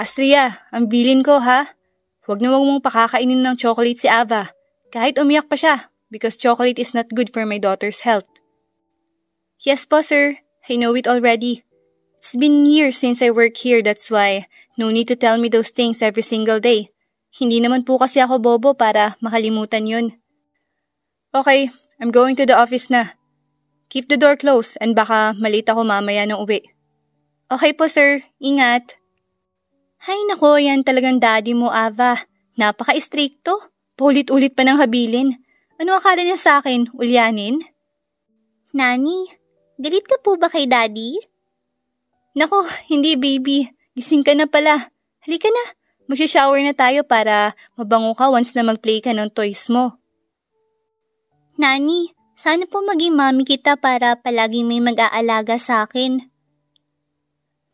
Astria, ang bilin ko ha. Huwag na huwag mong pakakainin ng chocolate si Ava. Kahit umiyak pa siya, because chocolate is not good for my daughter's health. Yes po, sir. I know it already. It's been years since I work here, that's why no need to tell me those things every single day. Hindi naman po kasi ako bobo para makalimutan yun. Okay, I'm going to the office na. Keep the door closed and baka malita ako mamaya ng uwi. Okay po, sir. Ingat. Hay nako, yan talagang daddy mo, Ava. Napaka-istrikto. Paulit-ulit pa ng habilin. Ano akala niya sa akin, ulyanin? Nani, galit ka po ba kay daddy? Nako, hindi baby. Gising ka na pala. Halika na. Magsha-shower na tayo para mabango ka once na mag-play ka ng toys mo. Nani, sana po maging mami kita para palagi may mag-aalaga sa akin.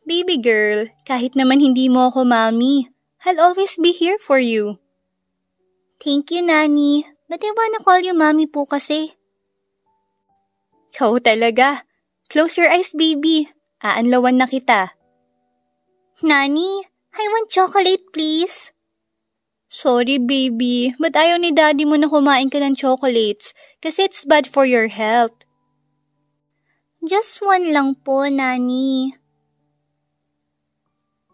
Baby girl, kahit naman hindi mo ako mami, I'll always be here for you. Thank you, Nani. But I wanna call you mami po kasi. Ikaw talaga. Close your eyes, baby. Aanlawan na kita. Nani, I want chocolate, please. Sorry, baby, but ayaw ni daddy mo na kumain ka ng chocolates kasi it's bad for your health. Just one lang po, Nani.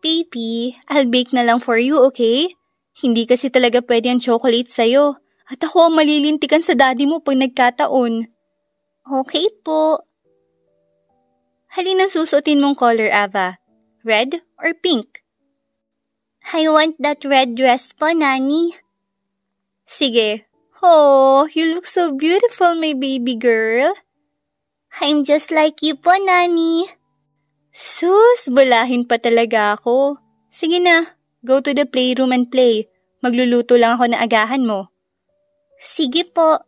Baby, I'll bake na lang for you, okay? Hindi kasi talaga pwede ang chocolate sa'yo. At ako ang malilintikan sa daddy mo pag nagkataon. Okay po. Halina susuotin mong color, Ava. Red or pink? I want that red dress po, Nani. Sige. Oh, you look so beautiful, my baby girl. I'm just like you po, Nani. Sus, bulahin pa talaga ako. Sige na, go to the playroom and play. Magluluto lang ako ng agahan mo. Sige po.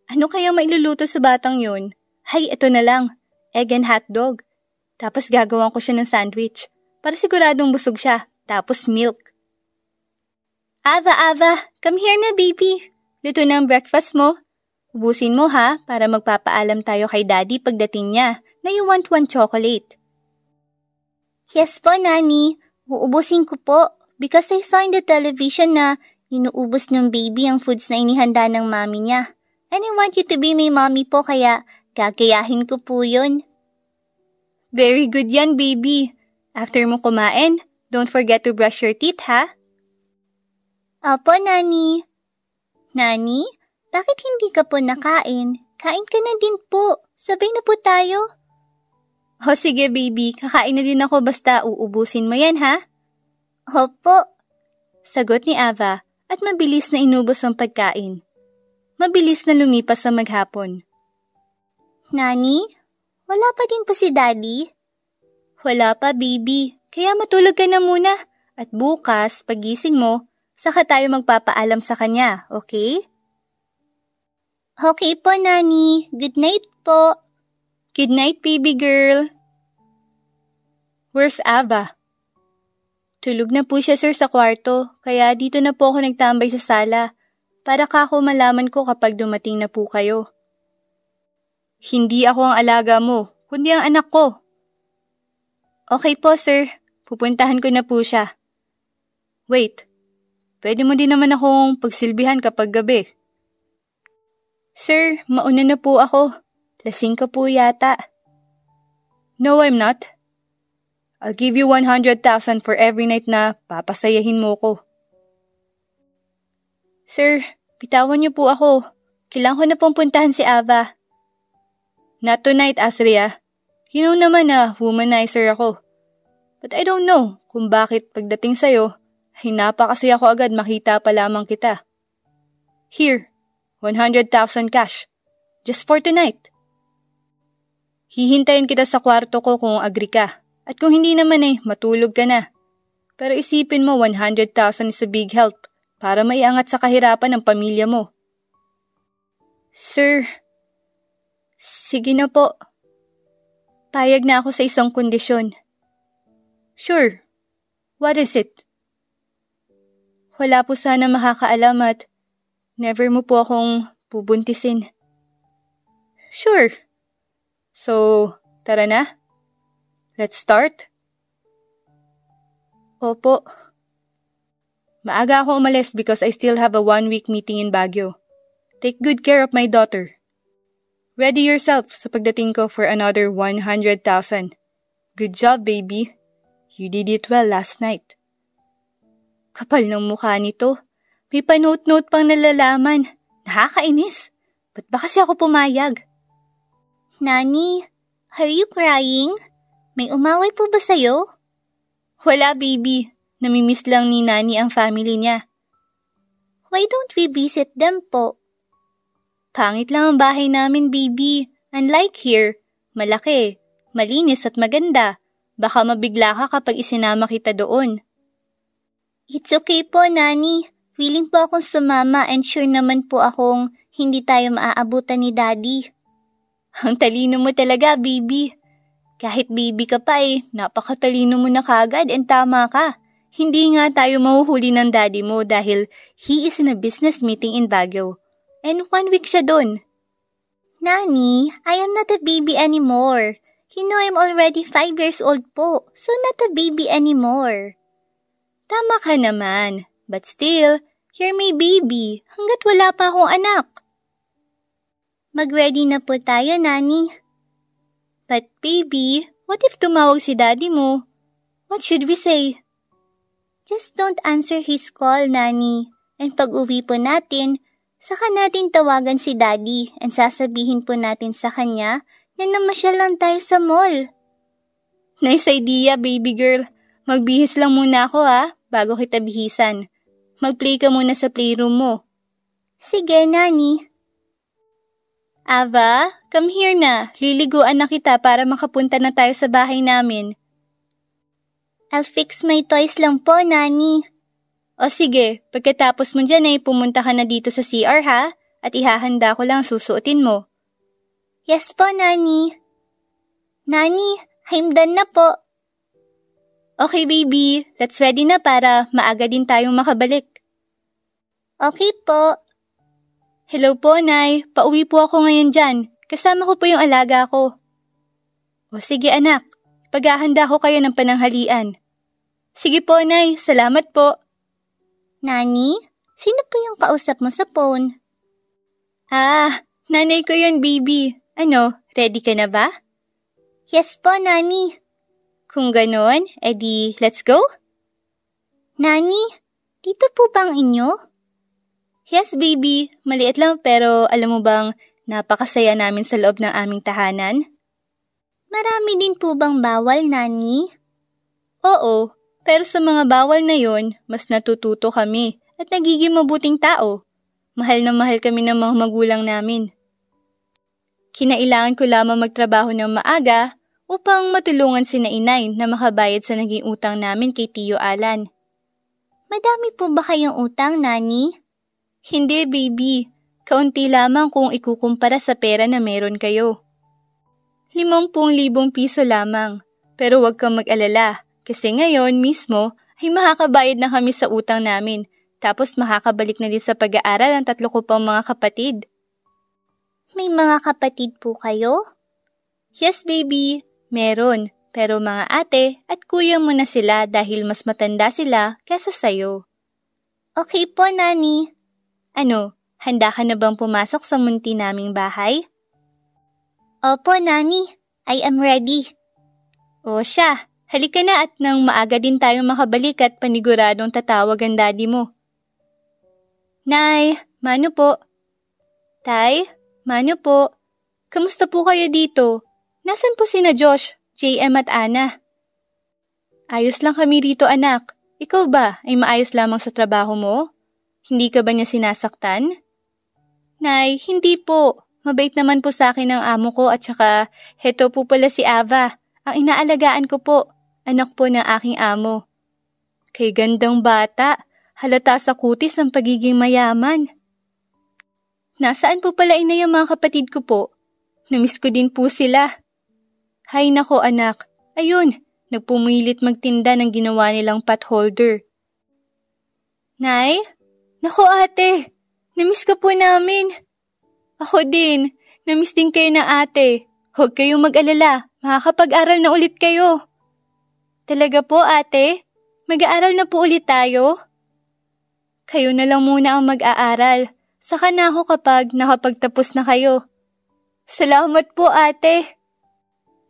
Ano kaya mailuluto sa batang yun? Hay, ito na lang. Egg and hotdog. Tapos gagawan ko siya ng sandwich. Para siguradong busog siya. Tapos milk. Ava, come here na, baby. Luto na ang breakfast mo. Ubusin mo ha, para magpapaalam tayo kay daddy pagdating niya na you want one chocolate. Yes po, Nani. Uubusin ko po because I saw in the television na inuubos ng baby ang foods na inihanda ng mami niya. And I want you to be my mommy po kaya gagayahin ko po yun. Very good yan, baby. After mo kumain, don't forget to brush your teeth, ha? Opo, Nani. Nani, bakit hindi ka po nakain? Kain ka na din po. Sabay na po tayo. O sige, baby. Kakain na din ako basta uubusin mo yan, ha? Opo. Sagot ni Ava at mabilis na inubos ang pagkain. Mabilis na lumipas sa maghapon. Nani, wala pa din po si Daddy? Wala pa, baby. Kaya matulog ka na muna. At bukas, pagising mo, saka tayo magpapaalam sa kanya, okay? Okay po, Nani. Good night po. Good night, baby girl. Where's Ava? Tulog na po siya, sir, sa kwarto. Kaya dito na po ako nagtambay sa sala. Para kako malaman ko kapag dumating na po kayo. Hindi ako ang alaga mo, kundi ang anak ko. Okay po, sir. Pupuntahan ko na po siya. Wait, pwede mo din naman akong pagsilbihan kapag gabi. Sir, mauna na po ako. Lasing ka po yata. No, I'm not. I'll give you 100,000 for every night na papasayahin mo ko. Sir, bitawan niyo po ako. Kailangan ko na pong puntahan si Ava. Not tonight, Asria. You know naman na womanizer ako. But I don't know kung bakit pagdating sa'yo, hinapa kasi ako agad makita pa lamang kita. Here, 100,000 cash. Just for tonight. Hihintayin kita sa kwarto ko kung agree ka. At kung hindi naman matulog ka na. Pero isipin mo 100,000 is a big help para maiangat sa kahirapan ng pamilya mo. Sir, sige na po. Payag na ako sa isang kondisyon. Sure. What is it? Wala po sana makakaalam at never mo po akong bubuntisin. Sure. So, tara na. Let's start. Opo. Maaga ako umalis because I still have a 1-week meeting in Baguio. Take good care of my daughter. Ready yourself sa pagdating ko for another 100,000. Good job, baby. You did it well last night. Kapal ng mukha nito. May pa-note-note pang nalalaman. Nakakainis. Ba't ba kasi ako pumayag? Nani, are you crying? May umaway po ba sa'yo? Wala, baby. Namimiss lang ni Nani ang family niya. Why don't we visit them po? Pangit lang ang bahay namin, baby. Unlike here, malaki, malinis at maganda. Baka mabigla ka kapag isinama kita doon. It's okay po, Nani. Willing po akong sumama and sure naman po akong hindi tayo maaabutan ni Daddy. Ang talino mo talaga, baby. Kahit baby ka pa napakatalino mo na kagad and tama ka. Hindi nga tayo mahuhuli ng daddy mo dahil he is in a business meeting in Baguio. And 1 week siya doon. Nani, I am not a baby anymore. You know I'm already 5 years old po, so not a baby anymore. Tama ka naman, but still, you're my baby hanggat wala pa akong anak. Mag-ready na po tayo, Nani. But baby, what if tumawag si daddy mo? What should we say? Just don't answer his call, Nani. And pag-uwi po natin, saka natin tawagan si Daddy and sasabihin po natin sa kanya na namasyal lang tayo sa mall. Nice idea, baby girl. Magbihis lang muna ako bago kita bihisan. Mag-play ka muna sa playroom mo. Sige, Nani. Ava, come here na. Liliguan na kita para makapunta na tayo sa bahay namin. I'll fix my toys lang po, Nani. O sige, pagkatapos mo dyan pumunta ka na dito sa CR at ihahanda ko lang susuotin mo. Yes po, Nani. Nani, I'm done na po. Okay, baby. Let's ready na para maaga din tayong makabalik. Okay po. Hello po, Nay. Pauwi po ako ngayon dyan. Kasama ko po yung alaga ko. O sige, anak. Paghahanda ko kayo ng pananghalian. Sige po, Nay. Salamat po. Nani, sino po yung kausap mo sa phone? Nanay ko yun, baby. Ano, ready ka na ba? Yes po, Nani. Kung ganon, edi let's go? Nani, dito po bang inyo? Yes, baby. Maliit lang pero alam mo bang napakasaya namin sa loob ng aming tahanan? Marami din po bang bawal, Nani? Oo. Pero sa mga bawal na yon, mas natututo kami at nagiging mabuting tao. Mahal na mahal kami ng mga magulang namin. Kinailangan ko lamang magtrabaho ng maaga upang matulungan sina inay na makabayad sa naging utang namin kay Tio Alan. Madami po ba kayong utang, Nani? Hindi, baby. Kaunti lamang kung ikukumpara sa pera na meron kayo. 50,000 piso lamang. Pero huwag kang mag-alala. Kasi ngayon mismo ay makakabayad na kami sa utang namin tapos makakabalik na din sa pag-aaral ang 3 ko pang mga kapatid. May mga kapatid po kayo? Yes, baby. Meron. Pero mga ate at kuya mo na sila dahil mas matanda sila kesa sayo. Okay po, Nani. Ano, handa ka na bang pumasok sa munti naming bahay? Opo, Nani. I am ready. O siya. Halika na at nang maaga din tayong makabalik at paniguradong tatawag ang daddy mo. Nay, Mano po. Tay, Mano po. Kamusta po kayo dito? Nasaan po sina Josh, JM at Ana? Ayos lang kami rito, anak. Ikaw ba ay maayos lamang sa trabaho mo? Hindi ka ba niya sinasaktan? Nay, hindi po. Mabait naman po sa akin ang amo ko at saka heto po pala si Ava. Ang inaalagaan ko po. Anak po ng aking amo. Kay gandang bata, halata sa kutis ang pagiging mayaman. Nasaan po pala inay ang mga kapatid ko po? Namiss ko din po sila. Hay nako anak, ayun, nagpumilit magtinda ng ginawa nilang pot holder. Nay? Nako ate, namiss ka po namin. Ako din, namiss din kayo ng ate. Huwag kayong mag-alala, makakapag-aral na ulit kayo. Talaga po, ate? Mag-aaral na po ulit tayo? Kayo na lang muna ang mag-aaral. Saka na ako kapag nakapagtapos na kayo. Salamat po, ate.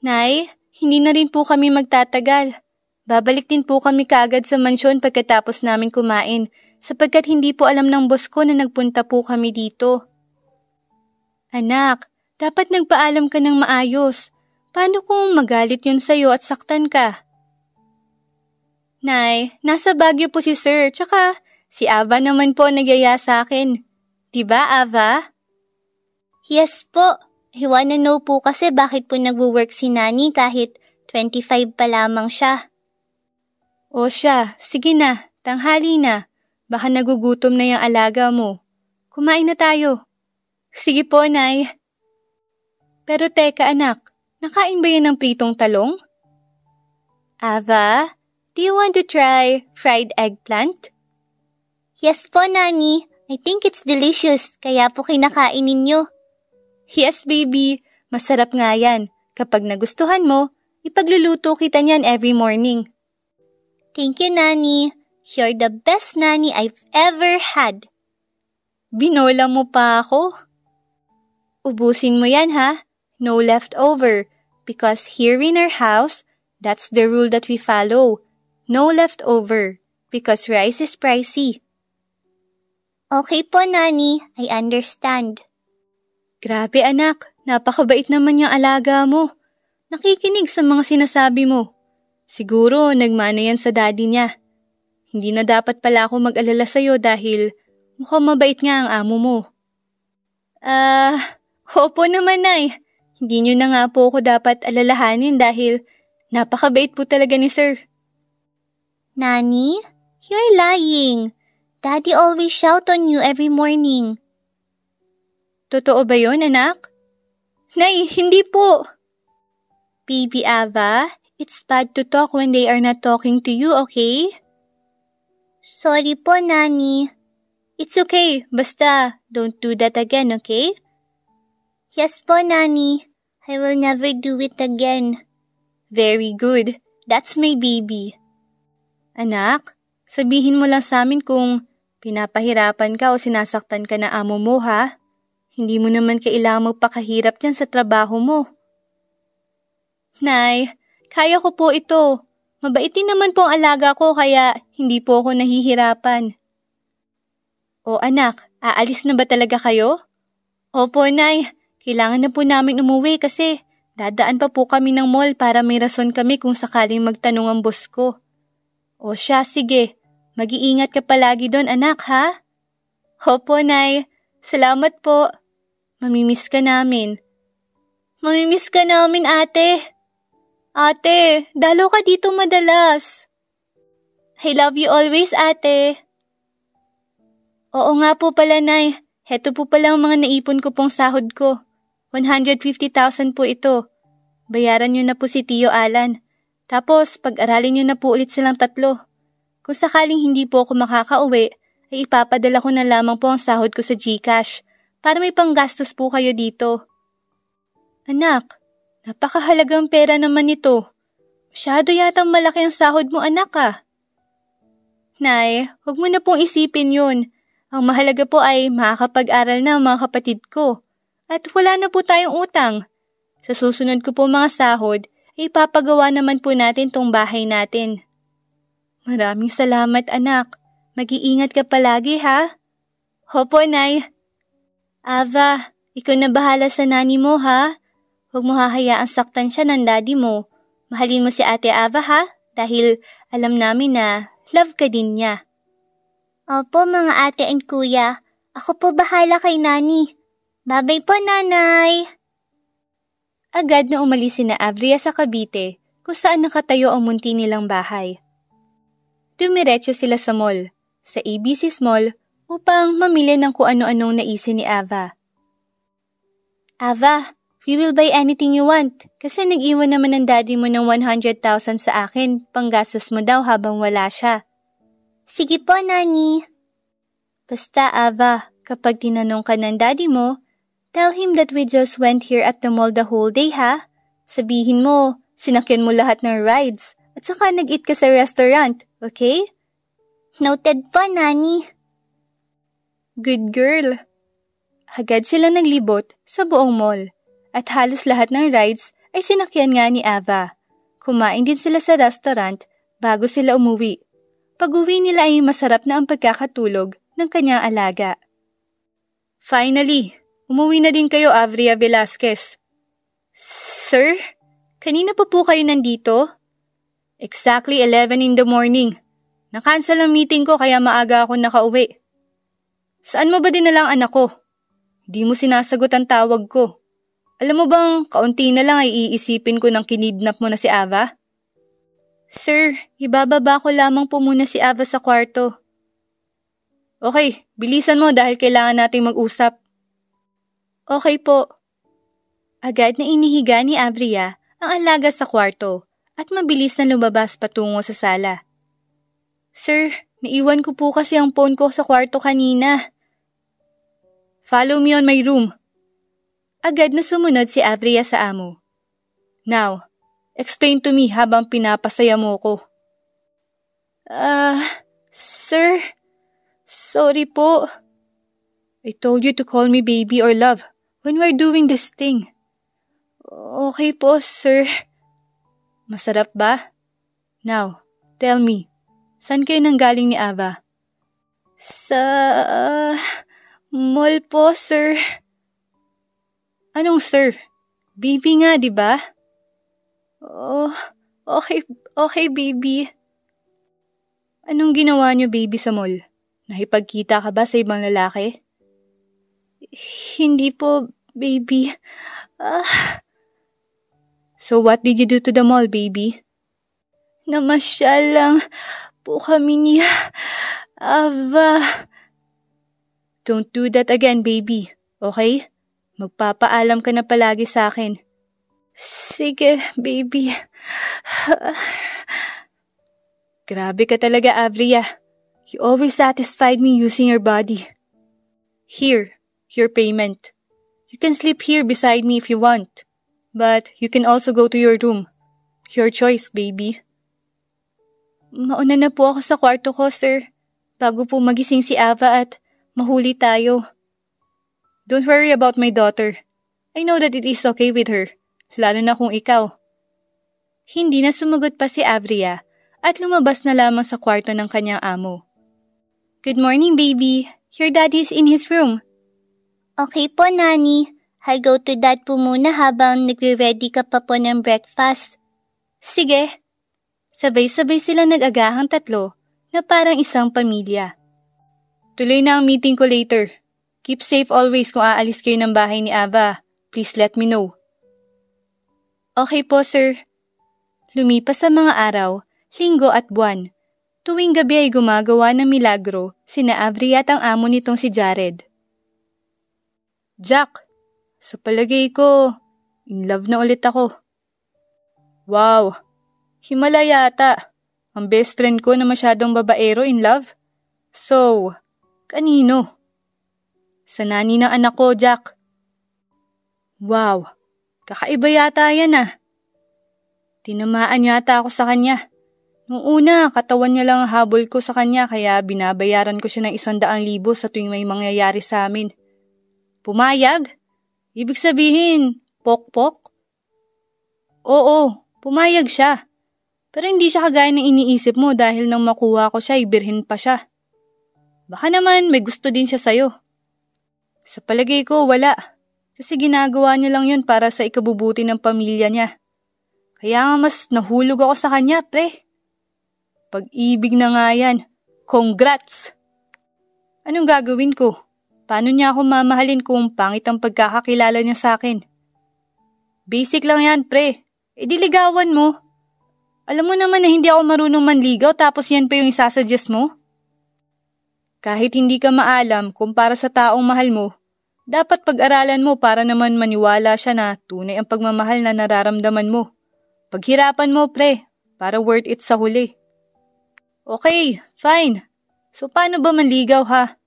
Nay, hindi na rin po kami magtatagal. Babalik din po kami kaagad sa mansyon pagkatapos namin kumain, sapagkat hindi po alam ng boss ko na nagpunta po kami dito. Anak, dapat nagpaalam ka ng maayos. Paano kung magalit yun sa'yo at saktan ka? Nay, nasa Baguio po si Sir, tsaka si Ava naman po nagyaya sa akin. Diba, Ava? Yes po. I wanna know po kasi bakit po nagwo-work si Nani kahit 25 pa lamang siya. O siya, sige na, tanghali na. Baka nagugutom na yung alaga mo. Kumain na tayo. Sige po, Nay. Pero teka anak, nakain ba yan ng pritong talong? Ava, do you want to try fried eggplant? Yes po, Nani. I think it's delicious, kaya po kinakain ninyo. Yes, baby. Masarap nga yan. Kapag nagustuhan mo, ipagluluto kita niyan every morning. Thank you, Nani. You're the best nanny I've ever had. Binola mo pa ako. Ubusin mo yan, ha? No leftover. Because here in our house, that's the rule that we follow. No leftover. Because rice is pricey. Okay po, Nani. I understand. Grabe anak, napakabait naman yung alaga mo. Nakikinig sa mga sinasabi mo. Siguro nagmana yan sa daddy niya. Hindi na dapat pala ako mag-alala sa'yo dahil mukhang mabait nga ang amo mo. Opo naman, Nay. Hindi nyo na nga po ako dapat alalahanin dahil napakabait po talaga ni Sir. Nani, you're lying. Daddy always shout on you every morning. Totoo ba yun, anak? Nay, hindi po. Baby Ava, it's bad to talk when they are not talking to you, okay? Sorry po, Nani. It's okay. Basta, don't do that again, okay? Yes po, Nani. I will never do it again. Very good. That's my baby. Anak, sabihin mo lang sa amin kung pinapahirapan ka o sinasaktan ka na amo mo, ha? Hindi mo naman kailangang magpakahirap dyan sa trabaho mo. Nay, kaya ko po ito. Mabait din naman po ang alaga ko kaya hindi po ako nahihirapan. O anak, aalis na ba talaga kayo? Opo, Nay. Kailangan na po namin umuwi kasi dadaan pa po kami ng mall para may rason kami kung sakaling magtanong ang boss ko. O siya, sige. Mag-iingat ka palagi doon, anak, ha? Opo, Nay. Salamat po. Mamimiss ka namin. Mamimiss ka namin, ate. Ate, dalaw ka dito madalas. I love you always, ate. Oo nga po pala, Nay. Heto po pala ang mga naipon ko pong sahod ko. 150,000 po ito. Bayaran niyo na po si Tio Alan. Tapos, pag-aralin niyo na po ulit silang tatlo. Kung sakaling hindi po ako makakauwi, ay ipapadala ko na lamang po ang sahod ko sa GCash para may panggastos po kayo dito. Anak, napakahalagang pera naman ito. Masyado yatang malaki ang sahod mo, anak, ah. Nay, huwag mo na pong isipin yun. Ang mahalaga po ay makakapag-aral na ang mga kapatid ko. At wala na po tayong utang. Sa susunod ko po mga sahod, ay ipapagawa naman po natin tong bahay natin. Maraming salamat, anak. Mag-iingat ka palagi, ha? Opo, Nay. Ava, ikaw na bahala sa nani mo, ha? Huwag mo hahayaang saktan siya ng daddy mo. Mahalin mo si Ate Ava, ha? Dahil alam namin na love ka din niya. Opo, mga ate and kuya. Ako po bahala kay Nani. Babay po, Nanay. Agad na umalis sina Avria sa Cavite kung saan nakatayo ang munti nilang bahay. Dumiretso sila sa mall, sa ABC's Mall, upang mamili ng kung ano-anong naisin ni Ava. Ava, we will buy anything you want kasi nag-iwan naman ng daddy mo ng 100,000 sa akin, panggastos mo daw habang wala siya. Sige po, Nani. Basta, Ava, kapag tinanong ka ng daddy mo, tell him that we just went here at the mall the whole day, ha? Sabihin mo, sinakyan mo lahat ng rides, at saka nag-eat ka sa restaurant, Okay? Noted po, Nani. Good girl. Agad sila naglibot sa buong mall at halos lahat ng rides ay sinakyan nga ni Ava. Kumain din sila sa restaurant bago sila umuwi. Pag-uwi nila ay masarap na ang pagkakatulog ng kanyang alaga. Finally, umuwi na din kayo, Avria Velasquez. Sir, kanina pa po kayo nandito? Exactly 11 in the morning. Na-cancel ang meeting ko kaya maaga ako nakauwi. Saan mo ba dinala ang anak ko? Di mo sinasagot ang tawag ko. Alam mo bang kaunti na lang ay iisipin ko nang kinidnap mo na si Ava? Sir, ibababa ko lamang po muna si Ava sa kwarto. Okay, bilisan mo dahil kailangan nating mag-usap. Okay po. Agad na inihiga ni Avria ang alaga sa kwarto at mabilis na lumabas patungo sa sala. Sir, naiwan ko po kasi ang phone ko sa kwarto kanina. Follow me on my room. Agad na sumunod si Avria sa amo. Now, explain to me habang pinapasaya mo ko. Sir, sorry po. I told you to call me baby or love when we're doing this thing. Okay po, sir. Masarap ba? Now, tell me, saan kayo nanggaling ni Ava? Sa mall po, sir. Anong sir? Baby nga, di ba? Oh, okay, baby. Anong ginawa niyo, baby, sa mall? Nakipagkita ka ba sa ibang lalaki? Hindi po, baby. So what did you do to the mall, baby? Namasyal lang po kami ni Ava. Don't do that again, baby. Okay? Magpapaalam ka na palagi sa akin. Sige, baby. Grabe ka talaga, Avria. You always satisfied me using your body. Here, your payment. You can sleep here beside me if you want. But you can also go to your room. Your choice, baby. Mauna na po ako sa kwarto ko, sir. Bago po magising si Ava at mahuli tayo. Don't worry about my daughter. I know that it is okay with her, lalo na kung ikaw. Hindi na sumagot pa si Avria at lumabas na lamang sa kwarto ng kanyang amo. Good morning, baby. Your daddy is in his room. Okay po, Nani. I'll go to dad po muna habang nagre-ready ka pa po ng breakfast. Sige. Sabay-sabay sila nag-agahang tatlo na parang isang pamilya. Tuloy na ang meeting ko later. Keep safe always kung aalis kayo ng bahay ni Ava. Please let me know. Okay po, sir. Lumipas sa mga araw, linggo at buwan. Tuwing gabi ay gumagawa ng milagro sina Avria at ang amo nitong si Jared. Jack, sa palagay ko, in love na ulit ako. Wow, himala yata. Ang best friend ko na masyadong babaero in love. So, kanino? Sa nani ng anak ko, Jack. Wow, kakaiba yata yan ah. Tinamaan yata ako sa kanya. Nung una, katawan niya lang ang habol ko sa kanya kaya binabayaran ko siya ng 100,000 sa tuwing may mangyayari sa amin. Pumayag? Ibig sabihin, pok-pok? Oo, pumayag siya. Pero hindi siya kagaya ng iniisip mo dahil nang makuha ko siya, ibirhin pa siya. Baka naman may gusto din siya sa'yo. Sa palagay ko, wala. Kasi ginagawa niya lang yun para sa ikabubuti ng pamilya niya. Kaya nga mas nahulog ako sa kanya, pre. Pag-ibig na nga yan. Congrats! Anong gagawin ko? Paano niya ako mamahalin kung pangit ang pagkakakilala niya sa akin? Basic lang yan, pre. E diligawan mo. Alam mo naman na hindi ako marunong manligaw tapos yan pa yung isasuggest mo? Kahit hindi ka maalam kung para sa taong mahal mo, dapat pag-aralan mo para naman maniwala siya na tunay ang pagmamahal na nararamdaman mo. Paghirapan mo, pre, para worth it sa huli. Okay, fine. So paano ba manligaw ha?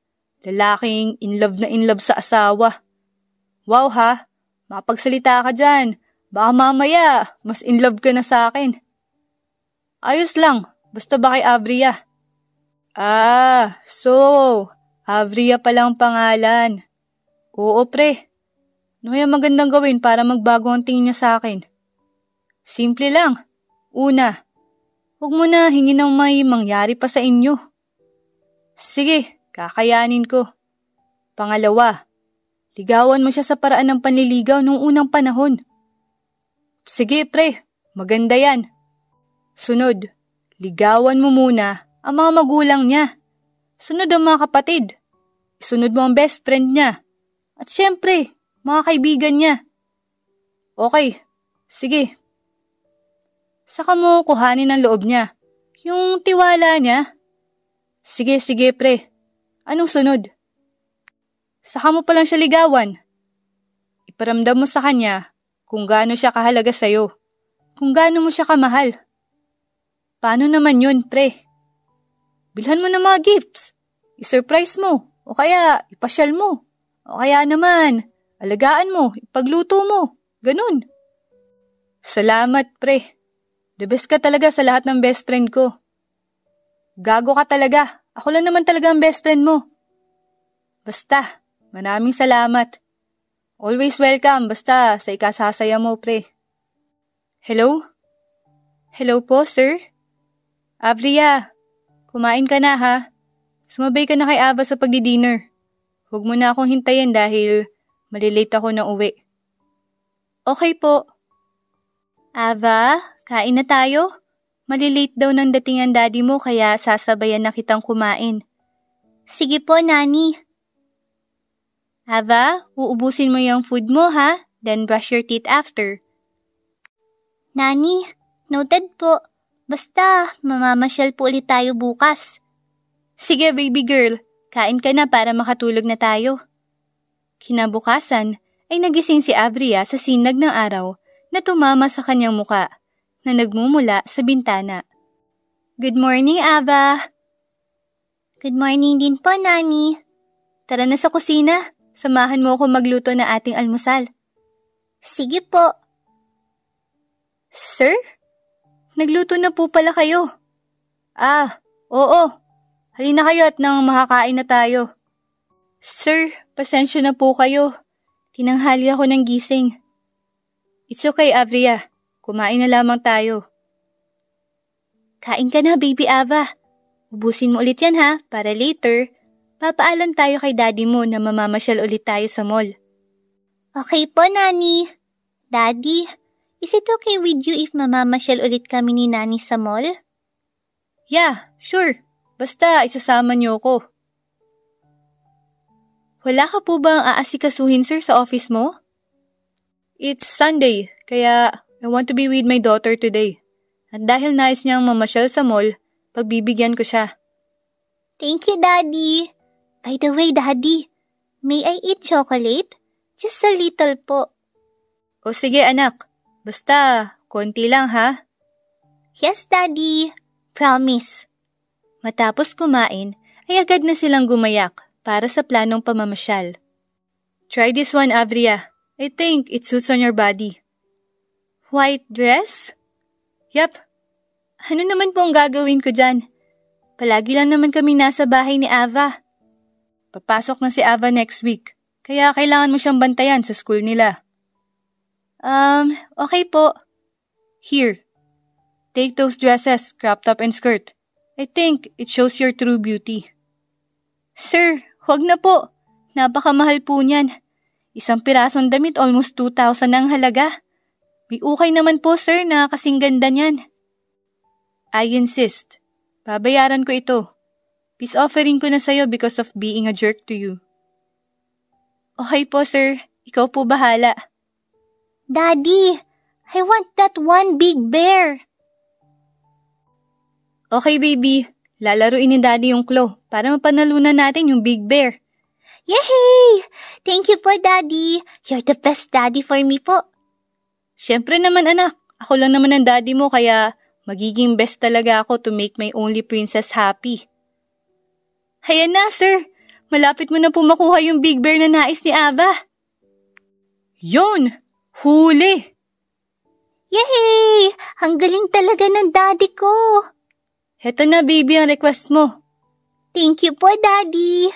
Lalaking in love sa asawa. Wow ha, makapagsalita ka dyan. Baka mamaya, mas in love ka na sa akin. Ayos lang, Basta ba kay Avria? Avria pala ang pangalan. Oo, pre. Ano kaya magandang gawin para magbago ang tingin niya sa akin? Simple lang. Una, huwag mo na hingin ng may mangyari pa sa inyo. Sige, kakayanin ko. Pangalawa, ligawan mo siya sa paraan ng panliligaw nung unang panahon. Sige, pre. Maganda yan. Sunod, ligawan mo muna ang mga magulang niya. Sunod ang mga kapatid. Isunod mo ang best friend niya. At syempre, mga kaibigan niya. Okay, sige. Saka mo kuhanin ang loob niya. Yung tiwala niya. Sige, pre. Anong sunod? Saka mo palang siya ligawan. Iparamdam mo sa kanya kung gaano siya kahalaga sa'yo. Kung gaano mo siya kamahal. Paano naman yun, pre? Bilhan mo ng mga gifts. I-surprise mo. O kaya, ipasyal mo. O kaya naman, alagaan mo, ipagluto mo. Ganun. Salamat, pre. The best ka talaga sa lahat ng best friend ko. Gago ka talaga. Ako lang naman talaga ang best friend mo. Basta, maraming salamat. Always welcome, basta sa ikasasaya mo, pre. Hello? Hello po, sir? Avria, kumain ka na ha? Sumabay ka na kay Ava sa pagdi-dinner. Huwag mo na akong hintayin dahil malilate ako na uwi. Okay po. Ava, kain na tayo? Malilate daw ng dating ang daddy mo kaya sasabayan na kitang kumain. Sige po, Nani. Ava, uubusin mo yung food mo ha? Then brush your teeth after. Nani, noted po. Basta, mamamasyal po ulit tayo bukas. Sige, baby girl. Kain ka na para makatulog na tayo. Kinabukasan ay nagising si Avria sa sinag ng araw na tumama sa kanyang muka na nagmumula sa bintana. Good morning, Ava. Good morning din po, Nani. Tara na sa kusina. Samahan mo ako magluto na ating almusal. Sige po. Sir? Nagluto na po pala kayo. Oo. Halina kayo at nang makakain na tayo. Sir, pasensya na po kayo. Tinanghali ako ng gising. It's okay, Avria. Kumain na lamang tayo. Kain ka na, baby Ava. Ubusin mo ulit yan ha, para later, papaalam tayo kay daddy mo na mamamasyal ulit tayo sa mall. Okay po, Nani. Daddy, is it okay with you if mamamasyal ulit kami ni Nani sa mall? Yeah, sure. Basta isasama niyo ko. Wala ka po bang aasikasuhin, sir, sa office mo? It's Sunday, kaya I want to be with my daughter today. At dahil nais niyang mamasyal sa mall, pagbibigyan ko siya. Thank you, Daddy. By the way, Daddy, may I eat chocolate? Just a little po. O sige, anak. Basta, konti lang ha? Yes, Daddy. Promise. Matapos kumain, ay agad na silang gumayak para sa planong pamamasyal. Try this one, Avria. I think it suits on your body. White dress? Yep. Ano naman po ang gagawin ko dyan? Palagi lang naman kami nasa bahay ni Ava. Papasok na si Ava next week, kaya kailangan mo siyang bantayan sa school nila. Okay po. Here. Take those dresses, crop top and skirt. I think it shows your true beauty. Sir, huwag na po. Napakamahal po niyan. Isang pirasong damit almost 2,000 ang halaga. May ukay naman po, sir, na kasing ganda niyan. I insist. Babayaran ko ito. Peace offering ko na sa'yo because of being a jerk to you. Okay po, sir. Ikaw po bahala. Daddy, I want that one big bear. Okay, baby. Lalaruin ni Daddy yung claw para mapanalunan natin yung big bear. Yay! Thank you po, Daddy. You're the best daddy for me po. Siyempre naman, anak. Ako lang naman ang daddy mo kaya magiging best talaga ako to make my only princess happy. Hayan na, sir. Malapit mo na po makuha yung big bear na nais ni Ava. Yun! Huli! Yay! Ang galing talaga ng daddy ko. Heto na, baby, ang request mo. Thank you po, Daddy.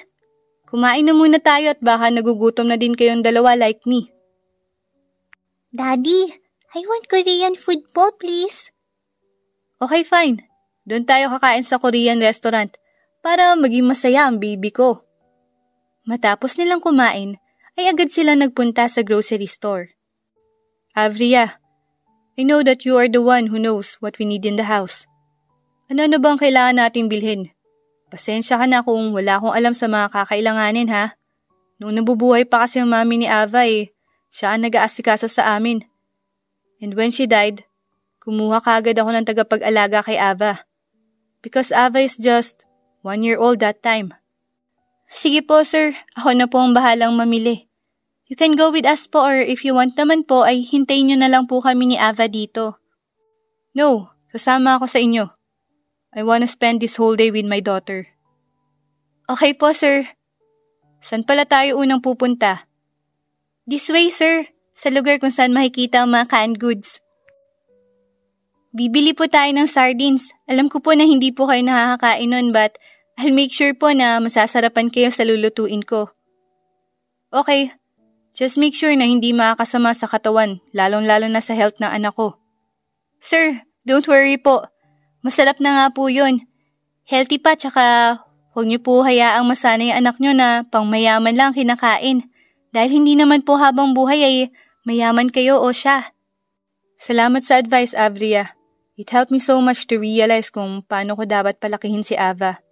Kumain na muna tayo at baka nagugutom na din kayong dalawa like me. Daddy, I want Korean food po, please. Okay, fine. Doon tayo kakain sa Korean restaurant para maging masaya ang baby ko. Matapos nilang kumain, ay agad sila nagpunta sa grocery store. Avria, I know that you are the one who knows what we need in the house. Ano bang kailangan nating bilhin? Pasensya ka na kung wala akong alam sa mga kakailanganin, ha? Noong nabubuhay pa kasi ang mami ni Ava siya ang nag-aasikaso sa amin. And when she died, kumuha kaagad ako ng tagapag-alaga kay Ava. Because Ava is just 1 year old that time. Sige po, sir. Ako na po ang bahalang mamili. You can go with us po or if you want naman po ay hintayin nyo na lang po kami ni Ava dito. No, sasama ako sa inyo. I wanna spend this whole day with my daughter. Okay po, sir. Saan pala tayo unang pupunta? This way, sir. Sa lugar kung saan makikita ang mga canned goods. Bibili po tayo ng sardines. Alam ko po na hindi po kayo nakakakain nun but I'll make sure po na masasarapan kayo sa lulutuin ko. Okay. Just make sure na hindi makakasama sa katawan, lalong-lalo na sa health ng anak ko. Sir, don't worry po. Masarap na nga po yun. Healthy pa tsaka huwag niyo po hayaang masanay ang anak niyo na pangmayaman lang kinakain. Dahil hindi naman po habang buhay ay mayaman kayo o siya. Salamat sa advice, Avria. It helped me so much to realize kung paano ko dapat palakihin si Ava.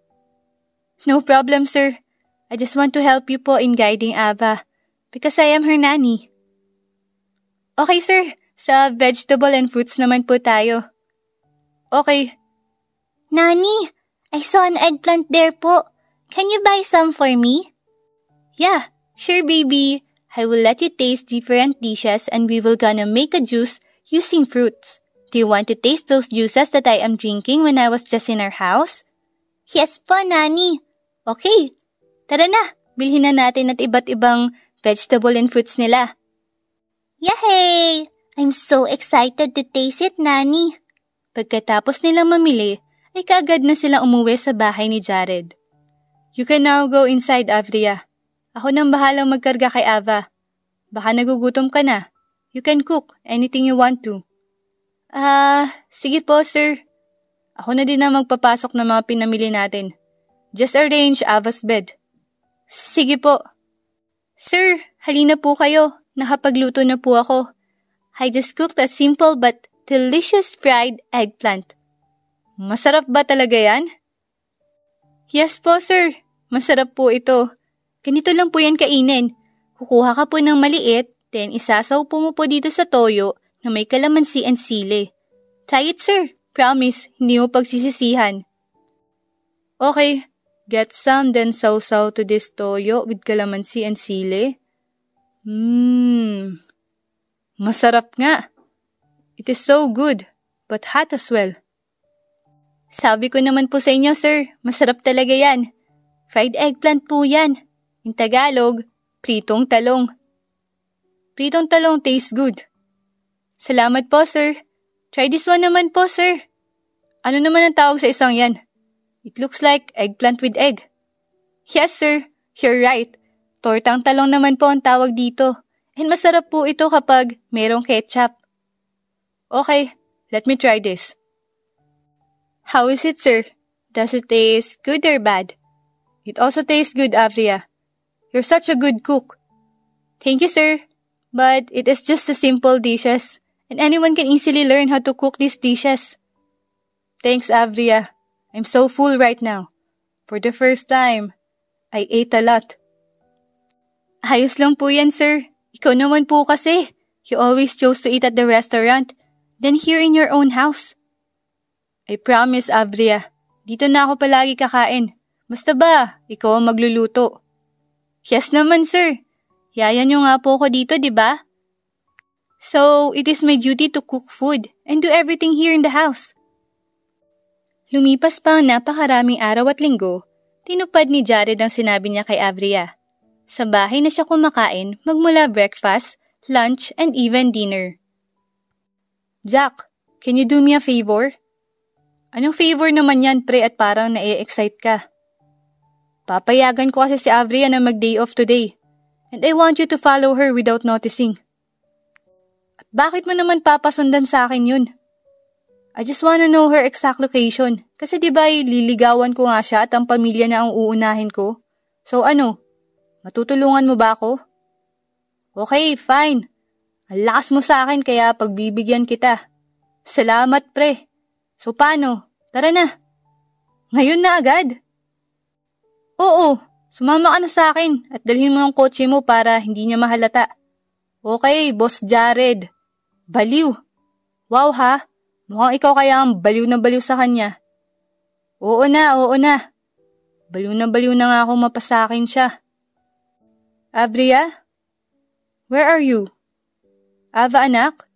No problem, sir. I just want to help you po in guiding Ava because I am her nanny. Okay, sir. Sa vegetable and fruits naman po tayo. Okay. Nani, I saw an eggplant there po. Can you buy some for me? Yeah, sure baby. I will let you taste different dishes and we will gonna make a juice using fruits. Do you want to taste those juices that I am drinking when I was just in our house? Yes po, Nani. Okay, tara na. Bilhin na natin at iba't ibang vegetable and fruits nila. Yay! I'm so excited to taste it, Nani. Pagkatapos nilang mamili, ay kaagad na sila umuwi sa bahay ni Jared. You can now go inside, Avria. Ako nang bahalang magkarga kay Ava. Baka nagugutom ka na. You can cook anything you want to. Sige po, sir. Ako na din na magpapasok ng mga pinamili natin. Just arrange Ava's bed. Sige po. Sir, halina po kayo. Nakapagluto na po ako. I just cooked a simple but delicious fried eggplant. Masarap ba talaga yan? Yes po, sir. Masarap po ito. Ganito lang po yan kainin. Kukuha ka po ng maliit, then isasaw po mo po dito sa toyo na may kalamansi and sili. Try it, sir. Promise, hindi mo pagsisisihan. Okay. Get some, then sausaw to this toyo with kalamansi and sili. Masarap nga. It is so good, but hot as well. Sabi ko naman po sa inyo, sir, masarap talaga yan. Fried eggplant po yan. In Tagalog, pritong talong. Pritong talong tastes good. Salamat po, sir. Try this one naman po, sir. Ano naman ang tawag sa isang yan? It looks like eggplant with egg. Yes, sir. You're right. Tortang talong naman po ang tawag dito. And masarap po ito kapag merong ketchup. Okay, let me try this. How is it, sir? Does it taste good or bad? It also tastes good, Avria. You're such a good cook. Thank you, sir. But it is just a simple dishes, and anyone can easily learn how to cook these dishes. Thanks, Avria. I'm so full right now. For the first time, I ate a lot. Ayos lang po yan, sir. Ikaw naman po kasi. You always chose to eat at the restaurant, then here in your own house. I promise, Avria. Dito na ako palagi kakain. Basta ba, ikaw ang magluluto. Yes naman, sir. Yaya niyo nga po ako dito, di ba? So, it is my duty to cook food and do everything here in the house. Lumipas pa ang napakaraming araw at linggo, tinupad ni Jared ang sinabi niya kay Avria. Sa bahay na siya kumakain magmula breakfast, lunch, and even dinner. Jack, can you do me a favor? Anong favor naman yan, pre, at parang na-excite ka? Papayagan ko kasi si Avria na mag-day off today. And I want you to follow her without noticing. At bakit mo naman papasundan sa akin yun? I just wanna know her exact location. Kasi diba liligawan ko nga siya at ang pamilya na ang uunahin ko? So ano? Matutulungan mo ba ako? Okay, fine. Ang lakas mo sa akin kaya pagbibigyan kita. Salamat, pre. So paano? Tara na. Ngayon na agad? Oo, sumama ka na sa akin at dalhin mo ang kotse mo para hindi niya mahalata. Okay, Boss Jared. Baliw. Wow ha, mukhang ikaw kaya ang baliw na baliw sa kanya. Oo na, oo na. Baliw na nga ako mapasakin siya. Avria? Where are you? Ava, anak?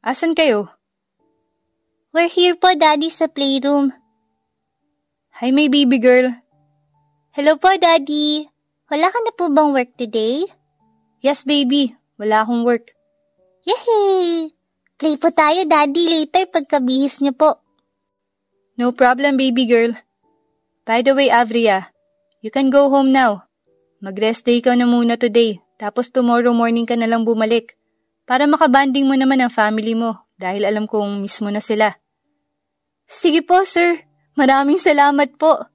Asan kayo? We're here po, Daddy, sa playroom. Hi, my baby girl. Hello po, Daddy. Wala ka na po bang work today? Yes, baby. Wala akong work. Yay! Play po tayo, Daddy, later pagkabihis niyo po. No problem, baby girl. By the way, Avria, you can go home now. Mag-rest day ka na muna today, tapos tomorrow morning ka na lang bumalik. Para makabanding mo naman ang family mo, dahil alam kong miss mo na sila. Sige po, sir. Maraming salamat po.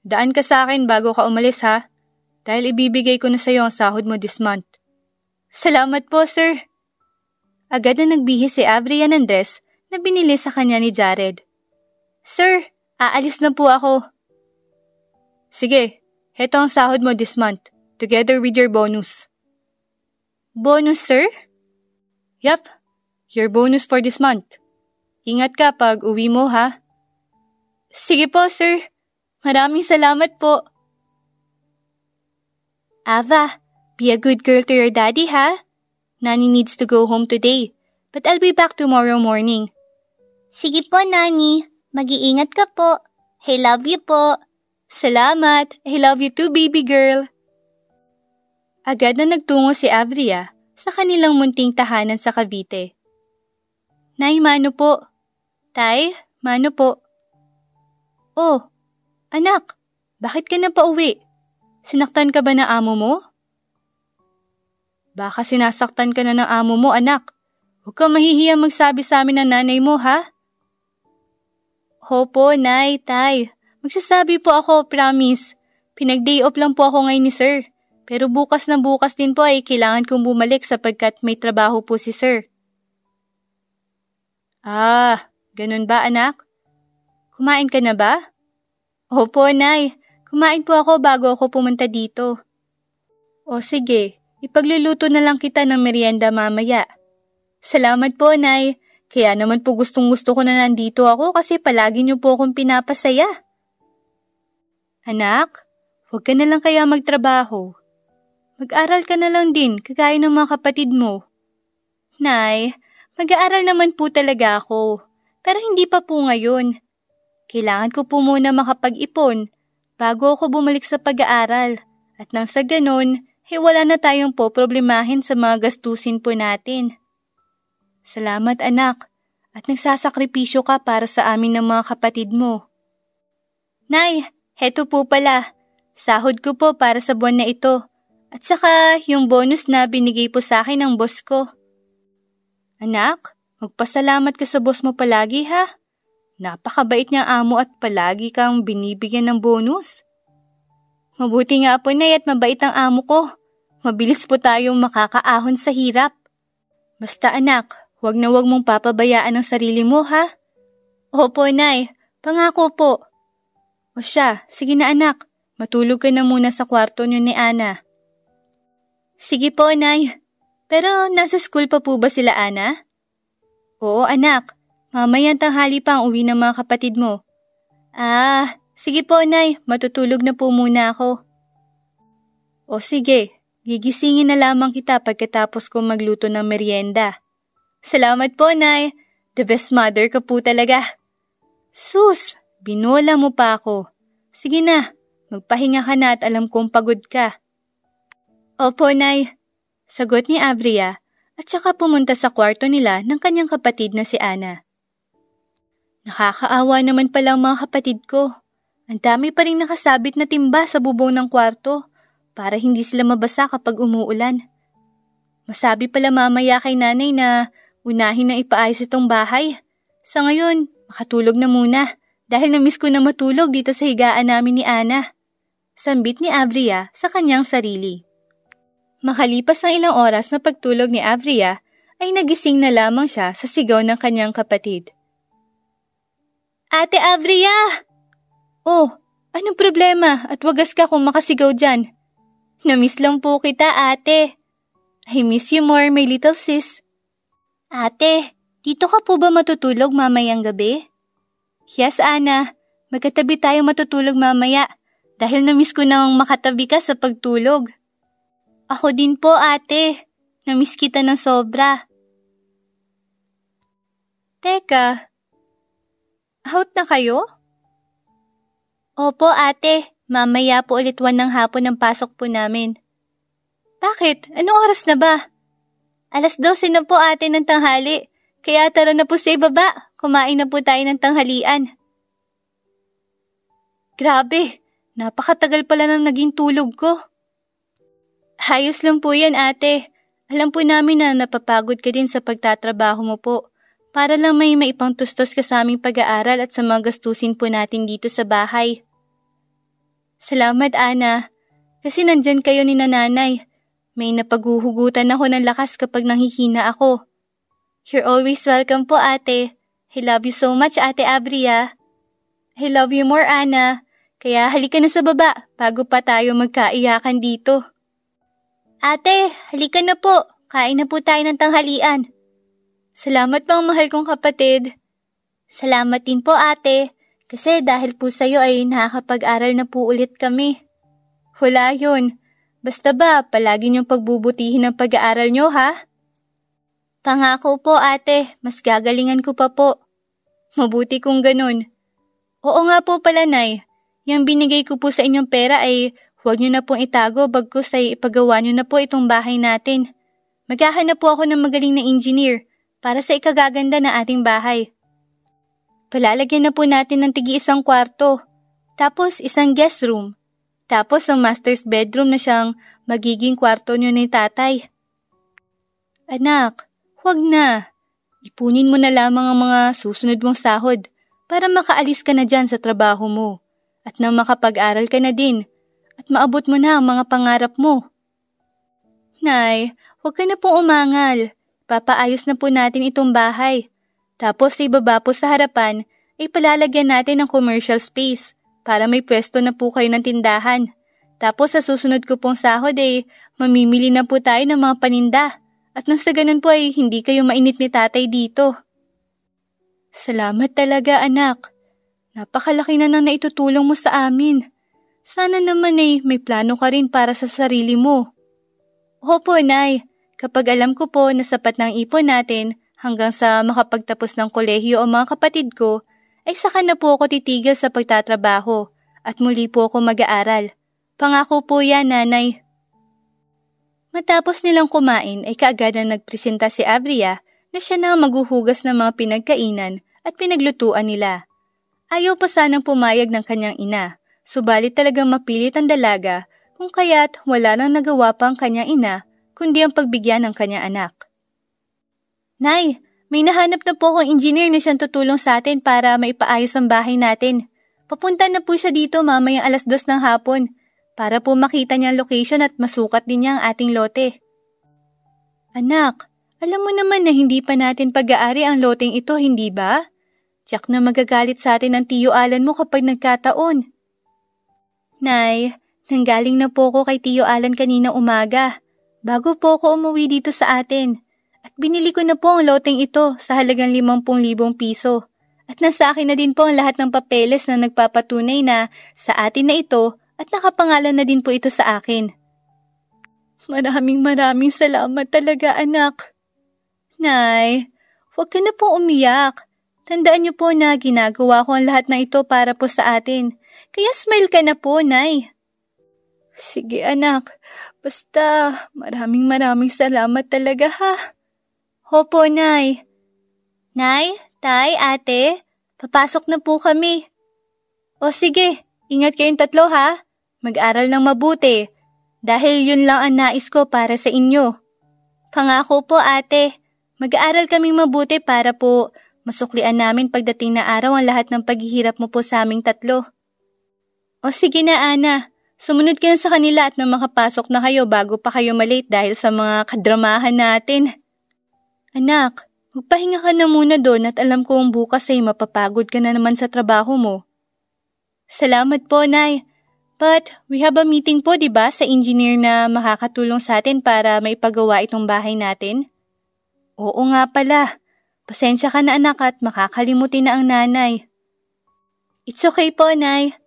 Daan ka sa akin bago ka umalis, ha? Dahil ibibigay ko na sa iyo ang sahod mo this month. Salamat po, sir. Agad na nagbihis si Avria ng dress na binili sa kanya ni Jared. Sir, aalis na po ako. Sige, heto ang sahod mo this month, together with your bonus. Bonus, sir? Yup, your bonus for this month. Ingat ka pag uwi mo, ha? Sige po, sir. Maraming salamat po. Ava, be a good girl to your daddy, ha? Nani needs to go home today, but I'll be back tomorrow morning. Sige po, Nani. Mag-iingat ka po. I love you po. Salamat. I love you too, baby girl. Agad na nagtungo si Avria sa kanilang munting tahanan sa Cavite. Nay, mano po? Tay, mano po? Oh, anak, bakit ka na pauwi? Sinaktan ka ba ng amo mo? Baka sinasaktan ka na ng amo mo, anak. Huwag kang mahihiyang magsabi sa amin ng nanay mo, ha? Opo, Nay, Tay. Magsasabi po ako, promise. Pinag-day off lang po ako ngayon ni Sir. Pero bukas na bukas din po ay kailangan kong bumalik sapagkat may trabaho po si Sir. Ah, ganun ba, anak? Kumain ka na ba? Opo, Nay. Kumain po ako bago ako pumunta dito. O sige, ipagluluto na lang kita ng merienda mamaya. Salamat po, Nay. Kaya naman po gustong-gusto ko na nandito ako kasi palagi niyo po akong pinapasaya. Anak, huwag ka na lang kaya magtrabaho. Mag-aral ka na lang din, kagaya ng mga kapatid mo. Nay, mag-aaral naman po talaga ako, pero hindi pa po ngayon. Kailangan ko po muna makapag-ipon bago ako bumalik sa pag-aaral. At nang sa ganun, wala na tayong poproblemahin sa mga gastusin po natin. Salamat anak, at nagsasakripisyo ka para sa amin ng mga kapatid mo. Nay, heto po pala. Sahod ko po para sa buwan na ito. At saka yung bonus na binigay po sa akin ng boss ko. Anak, magpasalamat ka sa boss mo palagi ha. Napakabait niyang amo at palagi kang binibigyan ng bonus. Mabuti nga po Nay at mabait ang amo ko. Mabilis po tayong makakaahon sa hirap. Basta anak, huwag na huwag mong papabayaan ang sarili mo ha. Opo Nay, pangako po. O siya, sige na anak, matulog ka na muna sa kwarto niyo ni Ana. Sige po Nay, pero nasa school pa po ba sila Ana? Oo anak, mamayang tanghali pa ang uwi ng mga kapatid mo. Ah, sige po Nay, matutulog na po muna ako. O sige, gigisingin na lamang kita pagkatapos ko magluto ng merienda. Salamat po Nay, the best mother ka po talaga. Sus, binola mo pa ako. Sige na, magpahinga ka na at alam kong pagod ka. Opo Nay, sagot ni Avria at saka pumunta sa kwarto nila ng kanyang kapatid na si Ana. Nakakaawa naman pala ang mga kapatid ko. Ang dami pa rin nakasabit na timba sa bubong ng kwarto para hindi sila mabasa kapag umuulan. Masabi pala mamaya kay nanay na unahin na ipaayos itong bahay. Sa ngayon, makatulog na muna dahil namiss ko na matulog dito sa higaan namin ni Ana. Sambit ni Avria sa kanyang sarili. Makalipas ang ilang oras na pagtulog ni Avria, ay nagising na lamang siya sa sigaw ng kanyang kapatid. Ate Avria! Oh, anong problema at wagas ka kung makasigaw dyan? Namiss lang po kita, ate. I miss you more, my little sis. Ate, dito ka po ba matutulog mamayang gabi? Yes, Ana. Magkatabi tayo matutulog mamaya dahil namiss ko nang makatabi ka sa pagtulog. Ako din po, ate. Namiss kita ng sobra. Teka, out na kayo? Opo, ate. Mamaya po ulit 1 ng hapon ang pasok po namin. Bakit? Anong oras na ba? 12:00 na po, ate, ng tanghali. Kaya tara na po sa ibaba. Kumain na po tayo ng tanghalian. Grabe, napakatagal pala nang naging tulog ko. Ayos lang po yan, ate. Alam po namin na napapagod ka din sa pagtatrabaho mo po. Para lang may maipang tustos ka sa aming pag-aaral at sa mga gastusin po natin dito sa bahay. Salamat, Ana. Kasi nandyan kayo ni nanay. May napaghuhugutan ako ng lakas kapag nanghihina ako. You're always welcome po, ate. I love you so much, ate Avria. I love you more, Ana. Kaya halika na sa baba bago pa tayo magkaiyakan dito. Ate, halika na po. Kain na po tayo ng tanghalian. Salamat po, mahal kong kapatid. Salamat din po, ate. Kasi dahil po sa'yo ay nakakapag-aral na po ulit kami. Wala yun. Basta ba, palagi niyong pagbubutihin ang pag-aaral niyo, ha? Pangako po, ate. Mas gagalingan ko pa po. Mabuti kung ganun. Oo nga po pala, Nay. Yang binigay ko po sa inyong pera ay huwag niyo na pong itago bagkus ay ipagawa niyo na po itong bahay natin. Maghahanap po ako ng magaling na engineer para sa ikagaganda ng ating bahay. Palalagyan na po natin ng tig-1 kwarto, tapos 1 guest room, tapos ang master's bedroom na siyang magiging kwarto niyo ni tatay. Anak, huwag na. Ipunin mo na lamang ang mga susunod mong sahod para makaalis ka na dyan sa trabaho mo at nang makapag-aral ka na din at maabot mo na ang mga pangarap mo. Nay, huwag ka na pong umangal. Papaayos na po natin itong bahay. Tapos sa ibaba po sa harapan ay palalagyan natin ng commercial space para may pwesto na po kayo ng tindahan. Tapos sa susunod ko pong sahod ay mamimili na po tayo ng mga paninda at nang sa ganun po ay hindi kayo mainit ni tatay dito. Salamat talaga, anak. Napakalaki na nang naitutulong mo sa amin. Sana naman ay may plano ka rin para sa sarili mo. Opo, Nay. Kapag alam ko po na sapat ng ipon natin hanggang sa makapagtapos ng kolehiyo ang mga kapatid ko, ay saka na po ako titigil sa pagtatrabaho at muli po ako mag-aaral. Pangako po yan, Nanay. Matapos nilang kumain ay kaagad na nagpresenta si Avria na siya na maghuhugas ng mga pinagkainan at pinaglutuan nila. Ayaw pa sanang pumayag ng kanyang ina, subalit talagang mapilit ang dalaga kung kaya't wala nang nagawa pa ang kanyang ina kundi ang pagbigyan ng kanyang anak. Nay, may nahanap na po akong engineer na siyang tutulong sa atin para maipaayos ang bahay natin. Papunta na po siya dito mamayang 2:00 ng hapon para po makita niya ang location at masukat din niya ang ating lote. Anak, alam mo naman na hindi pa natin pag-aari ang loteng ito, hindi ba? Tiyak na magagalit sa atin ang Tiyo Alan mo kapag nagkataon. Nay, nanggaling na po ko kay Tiyo Alan kanina umaga. Bago po ako umuwi dito sa atin at binili ko na po ang loteng ito sa halagang 50,000 piso at nasa akin na din po ang lahat ng papeles na nagpapatunay na sa atin na ito at nakapangalan na din po ito sa akin. Maraming salamat talaga, anak. Nay, huwag ka na po umiyak. Tandaan niyo po na ginagawa ko ang lahat na ito para po sa atin. Kaya smile ka na po, Nay. Sige, anak. Basta maraming salamat talaga, ha? Opo, Nay. Nay, Tay, Ate, Papasok na po kami. O sige, ingat kayong tatlo ha. Mag-aral ng mabuti. Dahil yun lang ang nais ko para sa inyo. Pangako po ate, mag-aaral kaming mabuti para po masuklian namin pagdating na araw ang lahat ng paghihirap mo po sa aming tatlo. O sige na Ana, sumunod ka na sa kanila at nang makapasok na kayo bago pa kayo malate dahil sa mga kadramahan natin. Anak, magpahinga ka na muna doon at alam kong bukas ay mapapagod ka na naman sa trabaho mo. Salamat po, Nay. But we have a meeting po, diba, sa engineer na makakatulong sa atin para maipagawa itong bahay natin? Oo nga pala. Pasensya ka na anak at makakalimutin na ang nanay. It's okay po, Nay.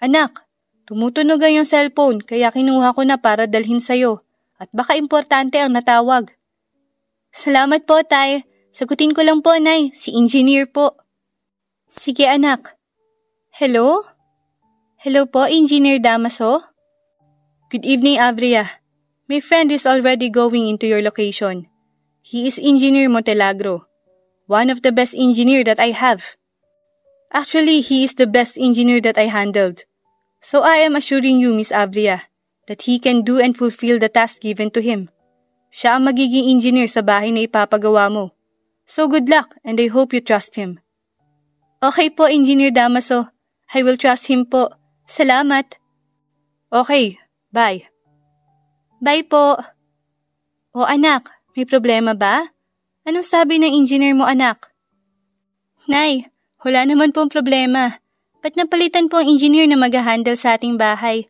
Anak, tumutunog ang iyong cellphone kaya kinuha ko na para dalhin sa'yo at baka importante ang natawag. Salamat po, Tay. Sagutin ko lang po, Nay. Si engineer po. Sige, anak. Hello? Hello po, Engineer Damaso? Good evening, Abria. My friend is already going into your location. He is Engineer Montelagro, one of the best engineer that I have. Actually, he is the best engineer that I handled. So I am assuring you, Miss Abria, that he can do and fulfill the task given to him. Siya ang magiging engineer sa bahay na ipapagawa mo. So good luck and I hope you trust him. Okay po, Engineer Damaso. I will trust him po. Salamat. Okay, bye. Bye po. O anak, may problema ba? Anong sabi ng engineer mo anak? Nay, wala naman pong problema. Ba't napalitan po ang engineer na mag-handle sa ating bahay?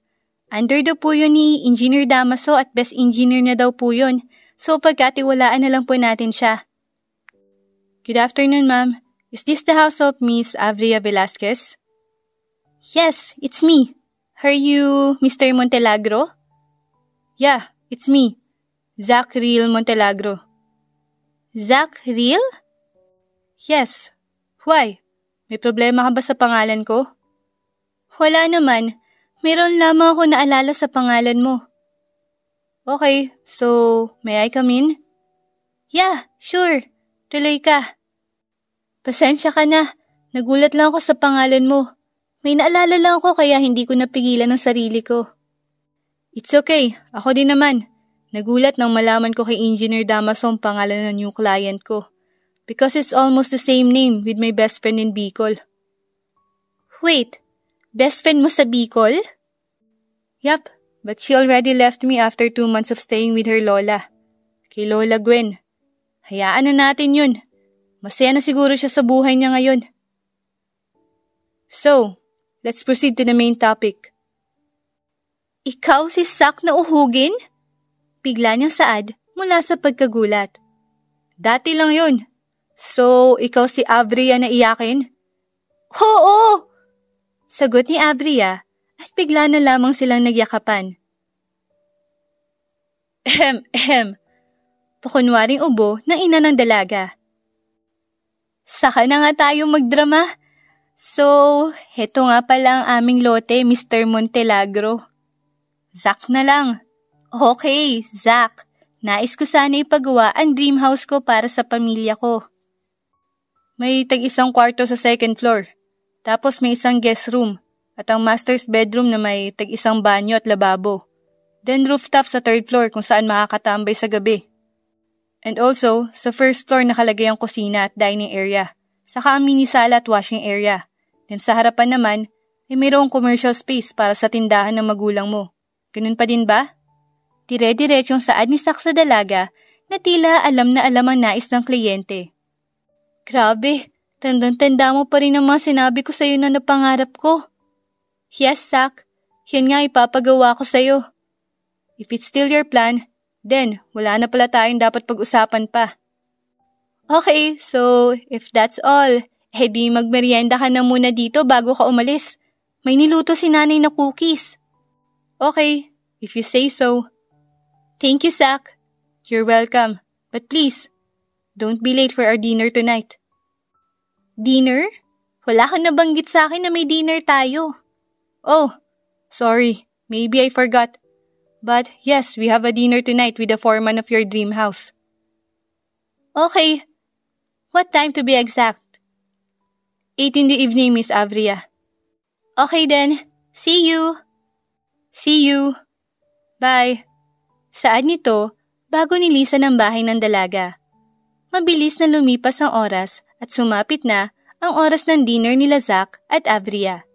Under daw po yun ni Engineer Damaso at best engineer na daw po yun. So pagkatiwalaan na lang po natin siya. Good afternoon, ma'am. Is this the house of Miss Avria Velasquez? Yes, it's me. Are you Mr. Montelagro? Yeah, it's me. Zach Real Montelagro. Zach Real? Yes. Why? May problema ka ba sa pangalan ko? Wala naman. Meron lamang ako naalala sa pangalan mo. Okay, so may I come in? Yeah, sure. Tuloy ka. Pasensya ka na. Nagulat lang ako sa pangalan mo. May naalala lang ako kaya hindi ko napigilan ang sarili ko. It's okay. Ako din naman. Nagulat nang malaman ko kay Engineer Damaso ang pangalan ng new client ko. Because it's almost the same name with my best friend in Bicol. Wait, best friend mo sa Bicol? Yup, but she already left me after 2 months of staying with her lola. Kay Lola Gwen. Hayaan na natin yun. Masaya na siguro siya sa buhay niya ngayon. So, let's proceed to the main topic. Ikaw si Zach na uhugin? Bigla niyang saad mula sa pagkagulat. Dati lang yun. So, ikaw si Abria na iyakin? Oo! Sagot ni Abria at bigla na lamang silang nagyakapan. Pakunwaring ubo ng ina ng dalaga. Saka na nga tayo magdrama. So, heto nga pala ang aming lote, Mr. Montelagro. Zach na lang. Okay, Zach. Nais ko sana ipagawa ang dream house ko para sa pamilya ko. May tag-isang kwarto sa second floor. Tapos may isang guest room at ang master's bedroom na may tag-isang banyo at lababo. Then rooftop sa third floor kung saan makakatambay sa gabi. And also, sa first floor nakalagay ang kusina at dining area. Saka ang mini sala at washing area. Then sa harapan naman, ay mayroong commercial space para sa tindahan ng magulang mo. Ganun pa din ba? Dire-diretsong saad ni Zach sa dalaga na tila alam na alam ang nais ng kliyente. Grabe, tandang-tanda mo pa rin ang mga sinabi ko sa'yo na napangarap ko. Yes, Zach. Yan nga ipapagawa ko sa'yo. If it's still your plan, then wala na pala tayong dapat pag-usapan pa. Okay, so if that's all, di magmerienda ka na muna dito bago ka umalis. May niluto si nanay na cookies. Okay, if you say so. Thank you, Zach. You're welcome. But please, don't be late for our dinner tonight. Dinner? Wala kang nabanggit sa akin na may dinner tayo. Oh, sorry. Maybe I forgot. But yes, we have a dinner tonight with the foreman of your dream house. Okay. What time to be exact? 8 in the evening, Miss Avria. Okay then. See you. See you. Bye. Saad nito, bago nilisan ang bahay ng dalaga. Mabilis na lumipas ang oras at sumapit na ang oras ng dinner nila Zach at Avria.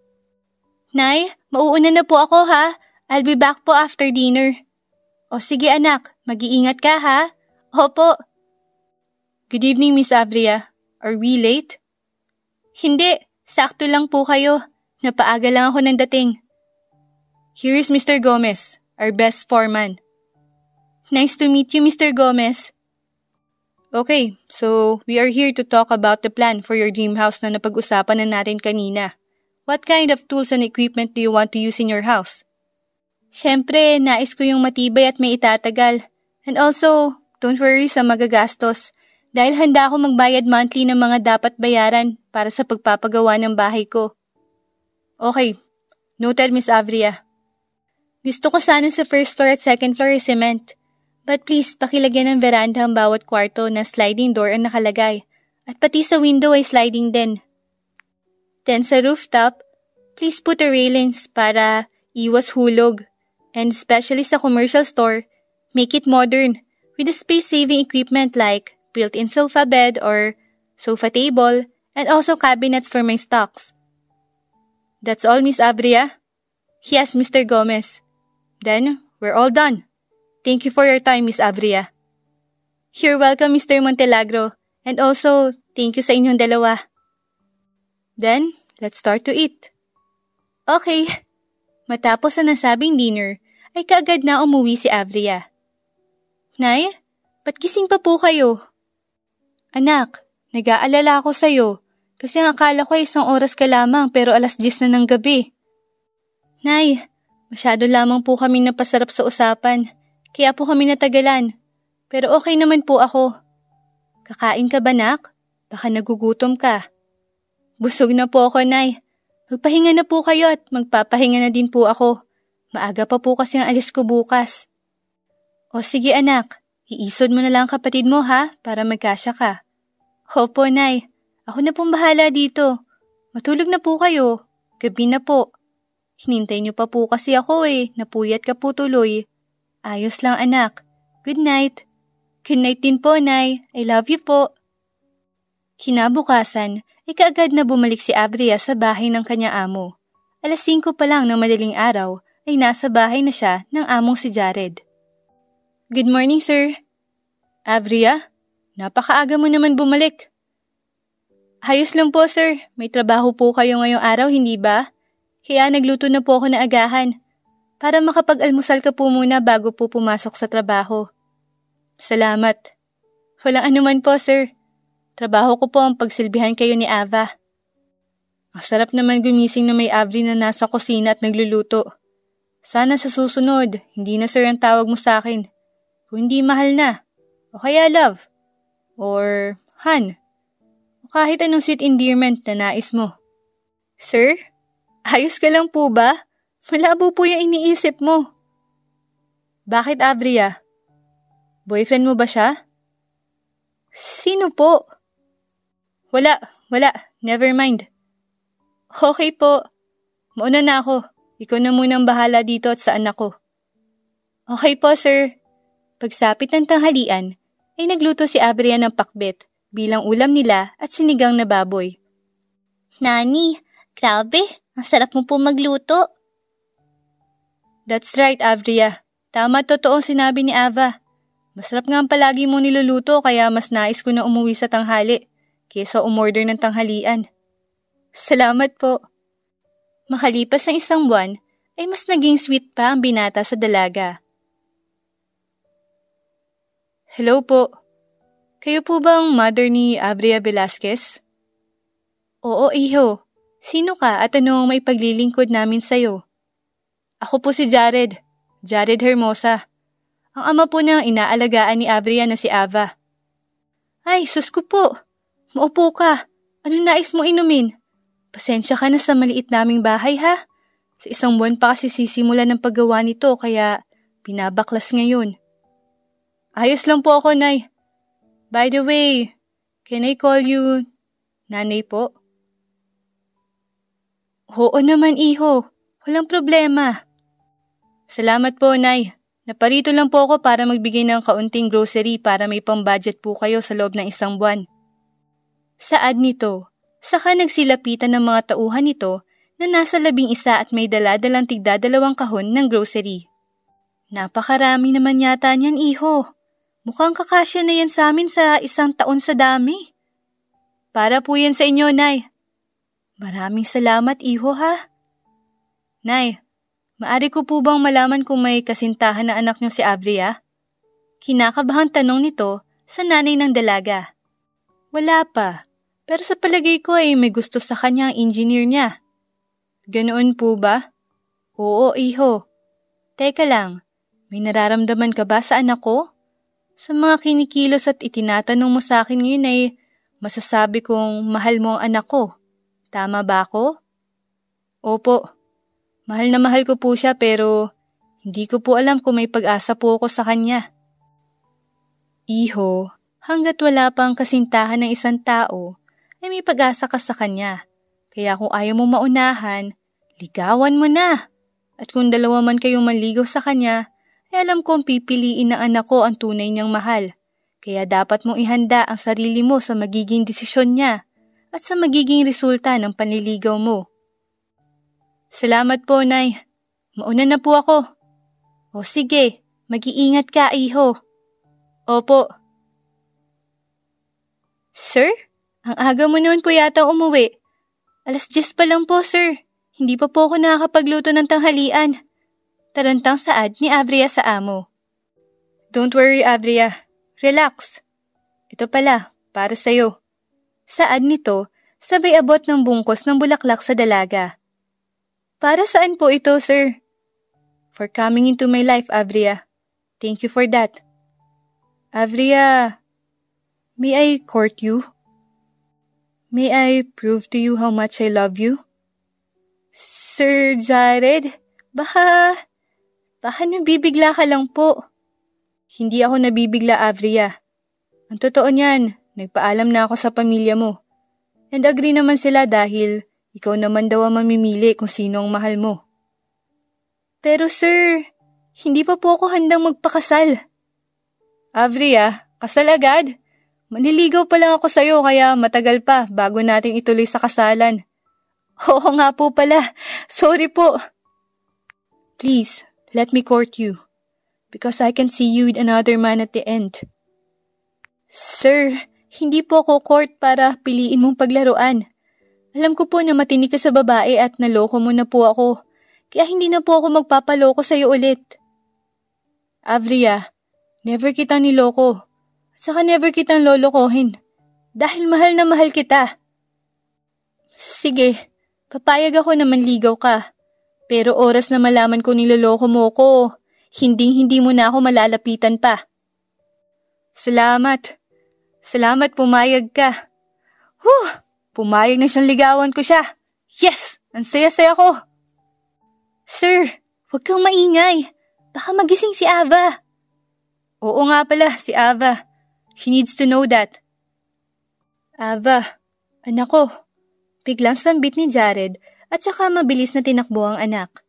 Nay, mauuna na po ako ha. I'll be back po after dinner. O sige anak, mag-iingat ka ha. Opo. Good evening, Miss Avria. Are we late? Hindi, sakto lang po kayo. Napaaga lang ako ng dating. Here is Mr. Gomez, our best foreman. Nice to meet you, Mr. Gomez. Okay, so we are here to talk about the plan for your dream house na napag-usapan na natin kanina. What kind of tools and equipment do you want to use in your house? Siyempre, nais ko yung matibay at may itatagal. And also, don't worry sa magagastos. Dahil handa ako magbayad monthly ng mga dapat bayaran para sa pagpapagawa ng bahay ko. Okay, noted Miss Avria. Gusto ko sana sa first floor at second floor ay cement. But please, pakilagyan ng veranda ang bawat kwarto na sliding door ang nakalagay. At pati sa window ay sliding din. Then sa rooftop, please put the railings para iwas hulog. And especially sa commercial store, make it modern with the space-saving equipment like built-in sofa bed or sofa table and also cabinets for my stocks. That's all, Miss Avria? Yes, Mr. Gomez. Then, we're all done. Thank you for your time, Miss Avria. You're welcome, Mr. Montelagro. And also, thank you sa inyong dalawa. Then, let's start to eat. Okay. Matapos ang nasabing dinner, ay kaagad na umuwi si Avria. Nay, ba't gising pa po kayo? Anak, nag-aalala ako sa'yo kasi ang akala ko ay 1 oras ka lamang pero 10:00 na ng gabi. Nay, masyado lamang po kami napasarap sa usapan. Kaya po kami natagalan. Pero okay naman po ako. Kakain ka ba, nak? Baka nagugutom ka. Busog na po ako, Nay. Magpahinga na po kayo at magpapahinga na din po ako. Maaga pa po kasi ang alis ko bukas. O sige anak, iisod mo na lang kapatid mo ha, para magkasya ka. Opo, Nay. Ako na pong bahala dito. Matulog na po kayo. Gabi na po. Hinintay niyo pa po kasi ako napuyat ka po tuloy. Ayos lang anak. Good night. Good night din po, Nay. I love you po. Kinabukasan, ay kaagad na bumalik si Avria sa bahay ng kanya amo. 5:00 pa lang ng madaling araw, ay nasa bahay na siya ng among si Jared. Good morning, sir. Avria, napakaaga mo naman bumalik. Ayos lang po, sir. May trabaho po kayo ngayong araw, hindi ba? Kaya nagluto na po ako na agahan. Para makapag-almusal ka po muna bago po pumasok sa trabaho. Salamat. Walang anuman po, sir. Trabaho ko po ang pagsilbihan kayo ni Ava. Ang sarap naman gumising na may Avri na nasa kusina at nagluluto. Sana sa susunod, hindi na sir ang tawag mo sa akin. Kung hindi mahal na. O kaya love. Or Han. O kahit anong sweet endearment na nais mo. Sir? Ayos ka lang po ba? Malabo po yung iniisip mo. Bakit, Avria? Boyfriend mo ba siya? Sino po? Wala. Never mind. Okay po. Mauna na ako. Ikaw na munang bahala dito at sa anak ko. Okay po, sir. Pagsapit ng tanghalian, ay nagluto si Avria ng pakbet bilang ulam nila at sinigang na baboy. Nani, grabe. Ang sarap mo po magluto. That's right, Avria. Tama totoong sinabi ni Ava. Masarap nga ang palagi mo niluluto kaya mas nais ko na umuwi sa tanghali kaysa umorder ng tanghalian. Salamat po. Makalipas ng 1 buwan, ay mas naging sweet pa ang binata sa dalaga. Hello po. Kayo po bang mother ni Avria Velasquez? Oo, iho. Sino ka at anong may paglilingkod namin sa'yo? Ako po si Jared. Jared Hermosa. Ang ama po ng inaalagaan ni Avria na si Ava. Ay, sus ko po. Maupo ka. Anong nais mo inumin? Pasensya ka na sa maliit naming bahay ha. Sa 1 buwan pa kasi sisimula ng paggawa nito kaya binabaklas ngayon. Ayos lang po ako, Nay. By the way, can I call you Nanay po? Oo naman, iho. Walang problema. Salamat po, Nay. Naparito lang po ako para magbigay ng kaunting grocery para may pang-budget po kayo sa loob ng isang buwan. Saad nito, saka nagsilapitan ng mga tauhan nito na nasa 11 at may dala-dalang tigda-2 kahon ng grocery. Napakarami naman yata niyan, iho. Mukhang kakasya na yan sa amin sa isang taon sa dami. Para po yan sa inyo, Nay. Maraming salamat, iho ha. Nay, maari ko po bang malaman kung may kasintahan na anak niyo si Avria? Kinakabahang tanong nito sa nanay ng dalaga. Wala pa, pero sa palagay ko ay may gusto sa kanya ang engineer niya. Ganoon po ba? Oo, iho. Teka lang, may nararamdaman ka ba sa anak ko? Sa mga kinikilos at itinatanong mo sa akin ngayon ay masasabi kong mahal mo ang anak ko. Tama ba ako? Opo. Mahal na mahal ko po siya pero hindi ko po alam kung may pag-asa po ako sa kanya. Iho, hanggat wala pang kasintahan ng isang tao, ay may pag-asa ka sa kanya. Kaya kung ayaw mo maunahan, ligawan mo na. At kung dalawa man kayong manligaw sa kanya, ay alam kong pipiliin ng anak ko ang tunay niyang mahal. Kaya dapat mong ihanda ang sarili mo sa magiging desisyon niya at sa magiging resulta ng panliligaw mo. Salamat po, Nay. Mauna na po ako. O sige, mag-iingat ka, iho. Opo. Sir, ang aga mo naman po yata umuwi. 10:00 pa lang po, sir. Hindi pa po ako nakakapagluto ng tanghalian. Tarantang saad ni Avria sa amo. Don't worry, Avria. Relax. Ito pala, para sa'yo. Saad nito, sabay abot ng bungkos ng bulaklak sa dalaga. Para saan po ito, sir? For coming into my life, Avria. Thank you for that. Avria, may I court you? May I prove to you how much I love you? Sir Jared, baka nabibigla ka lang po. Hindi ako nabibigla, Avria. Ang totoo niyan, nagpaalam na ako sa pamilya mo. And agree naman sila dahil ikaw naman daw ang mamimili kung sino ang mahal mo. Pero sir, hindi pa po ako handang magpakasal. Avria, kasal agad? Manliligaw pa lang ako sa'yo kaya matagal pa bago natin ituloy sa kasalan. Oo nga po pala, sorry po. Please, let me court you. Because I can see you with another man at the end. Sir, hindi po ako court para piliin mong paglaruan. Alam ko po na matinig ka sa babae at naloko mo na po ako. Kaya hindi na po ako magpapaloko sa'yo ulit. Avria, never kitang niloko. Saka never kitang lolokohin. Dahil mahal na mahal kita. Sige, papayag ako na manligaw ka. Pero oras na malaman ko niloloko mo ko, hindi mo na ako malalapitan pa. Salamat. Salamat, pumayag ka. Pumayag na siyang ligawan ko siya. Yes! Ang saya-saya ko. Sir, huwag kang maingay. Baka magising si Ava. Oo nga pala, si Ava. She needs to know that. Ava, anak ko. Biglang sambit ni Jared at saka mabilis na tinakbo ang anak.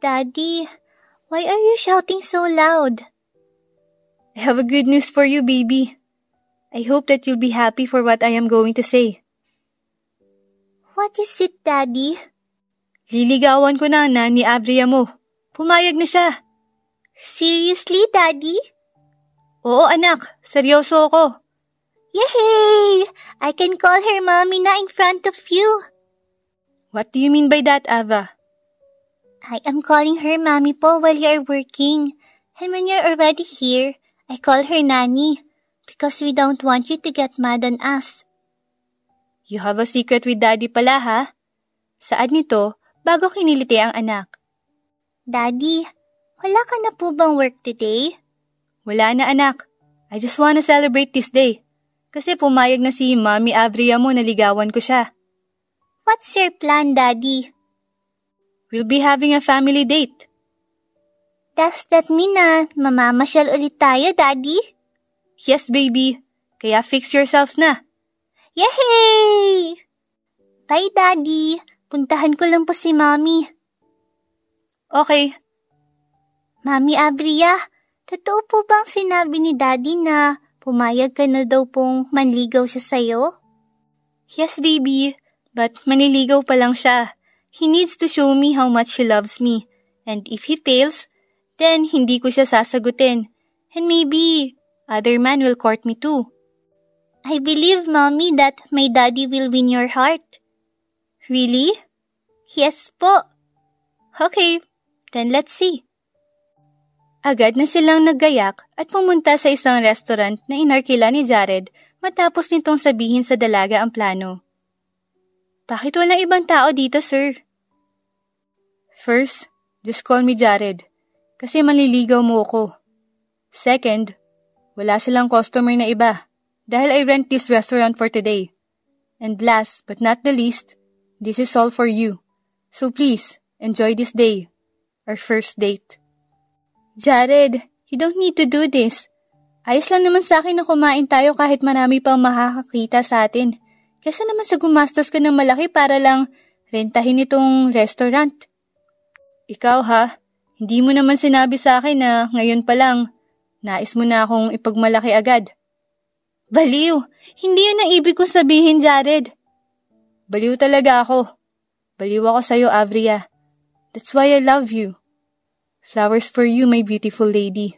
Daddy, why are you shouting so loud? I have a good news for you, baby. I hope that you'll be happy for what I am going to say. What is it, Daddy? Liligawan ko na ang nani Avria mo. Pumayag na siya. Seriously, Daddy? Oo, anak. Seryoso ako. Yay! I can call her mommy na in front of you. What do you mean by that, Ava? I am calling her mommy po while you are working. And when you're already here, I call her nanny. Because we don't want you to get mad on us. You have a secret with Daddy pala, ha? Saad nito, bago kiniliti ang anak. Daddy, wala ka na po bang work today? Wala na, anak. I just wanna celebrate this day. Kasi pumayag na si Mami Avria mo na ligawan ko siya. What's your plan, Daddy? We'll be having a family date. Does that mean na mamamasyal ulit tayo, Daddy? Yes, baby. Kaya fix yourself na. Yay! Bye, Daddy. Puntahan ko lang po si Mami. Okay. Mami Abria, totoo po bang sinabi ni Daddy na pumayag ka na daw pong manligaw siya sa'yo? Yes, baby. But maniligaw pa lang siya. He needs to show me how much he loves me. And if he fails, then hindi ko siya sasagutin. And maybe other man will court me too. I believe, Mommy, that my daddy will win your heart. Really? Yes po. Okay, then let's see. Agad na silang naggayak at pumunta sa isang restaurant na inarkila ni Jared matapos nitong sabihin sa dalaga ang plano. Bakit walang ibang tao dito, sir? First, just call me Jared kasi manliligaw mo ako. Second, wala silang customer na iba dahil I rent this restaurant for today. And last but not the least, this is all for you. So please, enjoy this day, our first date. Jared, you don't need to do this. Ayos lang naman sa akin na kumain tayo kahit marami pang makakakita sa atin. Kesa naman sa gumastos ka ng malaki para lang rentahin itong restaurant. Ikaw ha, hindi mo naman sinabi sa akin na ngayon pa lang, nais mo na akong ipagmalaki agad. Baliw! Hindi yun ang ibig kong sabihin, Jared. Baliw talaga ako. Baliw ako sa'yo, Avria. That's why I love you. Flowers for you, my beautiful lady.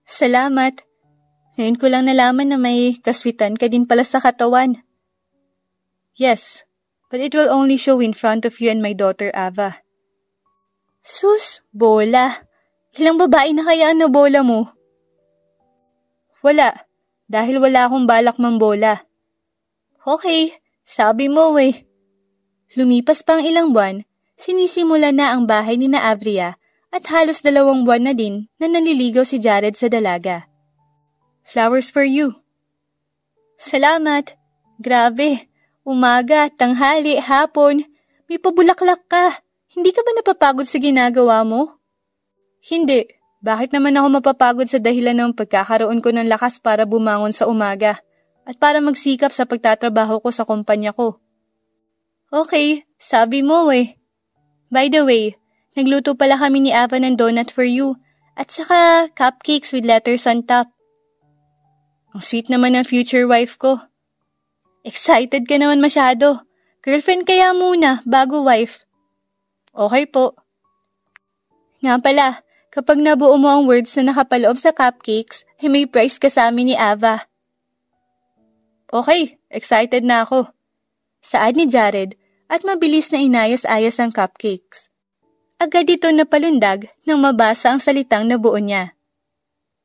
Salamat. Ngayon ko lang nalaman na may kaswitan ka din pala sa katawan. Yes, but it will only show in front of you and my daughter Ava. Sus, bola. Ilang babae na kaya ang nabola mo? Wala, dahil wala akong balak mambola. Okay, sabi mo eh. Lumipas pang ilang buwan, sinisimula na ang bahay ni na Avria at halos 2 buwan na din na naliligaw si Jared sa dalaga. Flowers for you. Salamat. Grabe. Umaga, tanghali, hapon. May pabulaklak ka. Hindi ka ba napapagod sa ginagawa mo? Hindi. Bakit naman ako mapapagod sa dahilan ng pagkakaroon ko ng lakas para bumangon sa umaga at para magsikap sa pagtatrabaho ko sa kumpanya ko? Okay, sabi mo eh. By the way, nagluto pala kami ni Ava ng donut for you at saka cupcakes with letters on top. Ang sweet naman ng future wife ko. Excited ka naman masyado. Girlfriend kaya muna, bago wife. Okay po. Nga pala, kapag nabuo mo ang words na nakapaloob sa cupcakes, ay may prize ka sa amin ni Ava. Okay, excited na ako. Saad ni Jared at mabilis na inayas-ayas ang cupcakes. Agad ito napalundag nang mabasa ang salitang nabuo niya.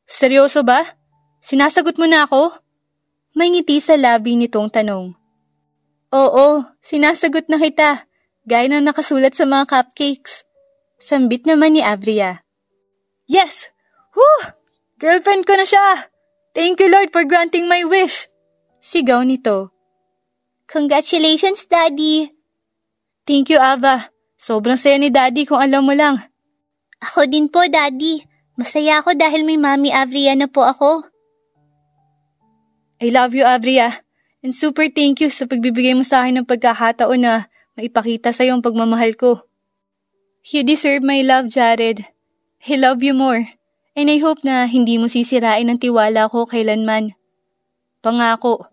Seryoso ba? Sinasagot mo na ako? May ngiti sa labi nitong tanong. Oo, sinasagot na kita, gaya ng nakasulat sa mga cupcakes. Sambit naman ni Avria. Yes! Woo! Girlfriend ko na siya! Thank you Lord for granting my wish! Sigaw nito. Congratulations, Daddy! Thank you, Ava. Sobrang saya ni Daddy kung alam mo lang. Ako din po, Daddy. Masaya ako dahil may Mami Avria na po ako. I love you, Avria. And super thank you sa pagbibigay mo sa akin ng pagkakataon na maipakita sa iyo ang pagmamahal ko. You deserve my love, Jared. I love you more. And I hope na hindi mo sisirain ang tiwala ko kailanman. Pangako,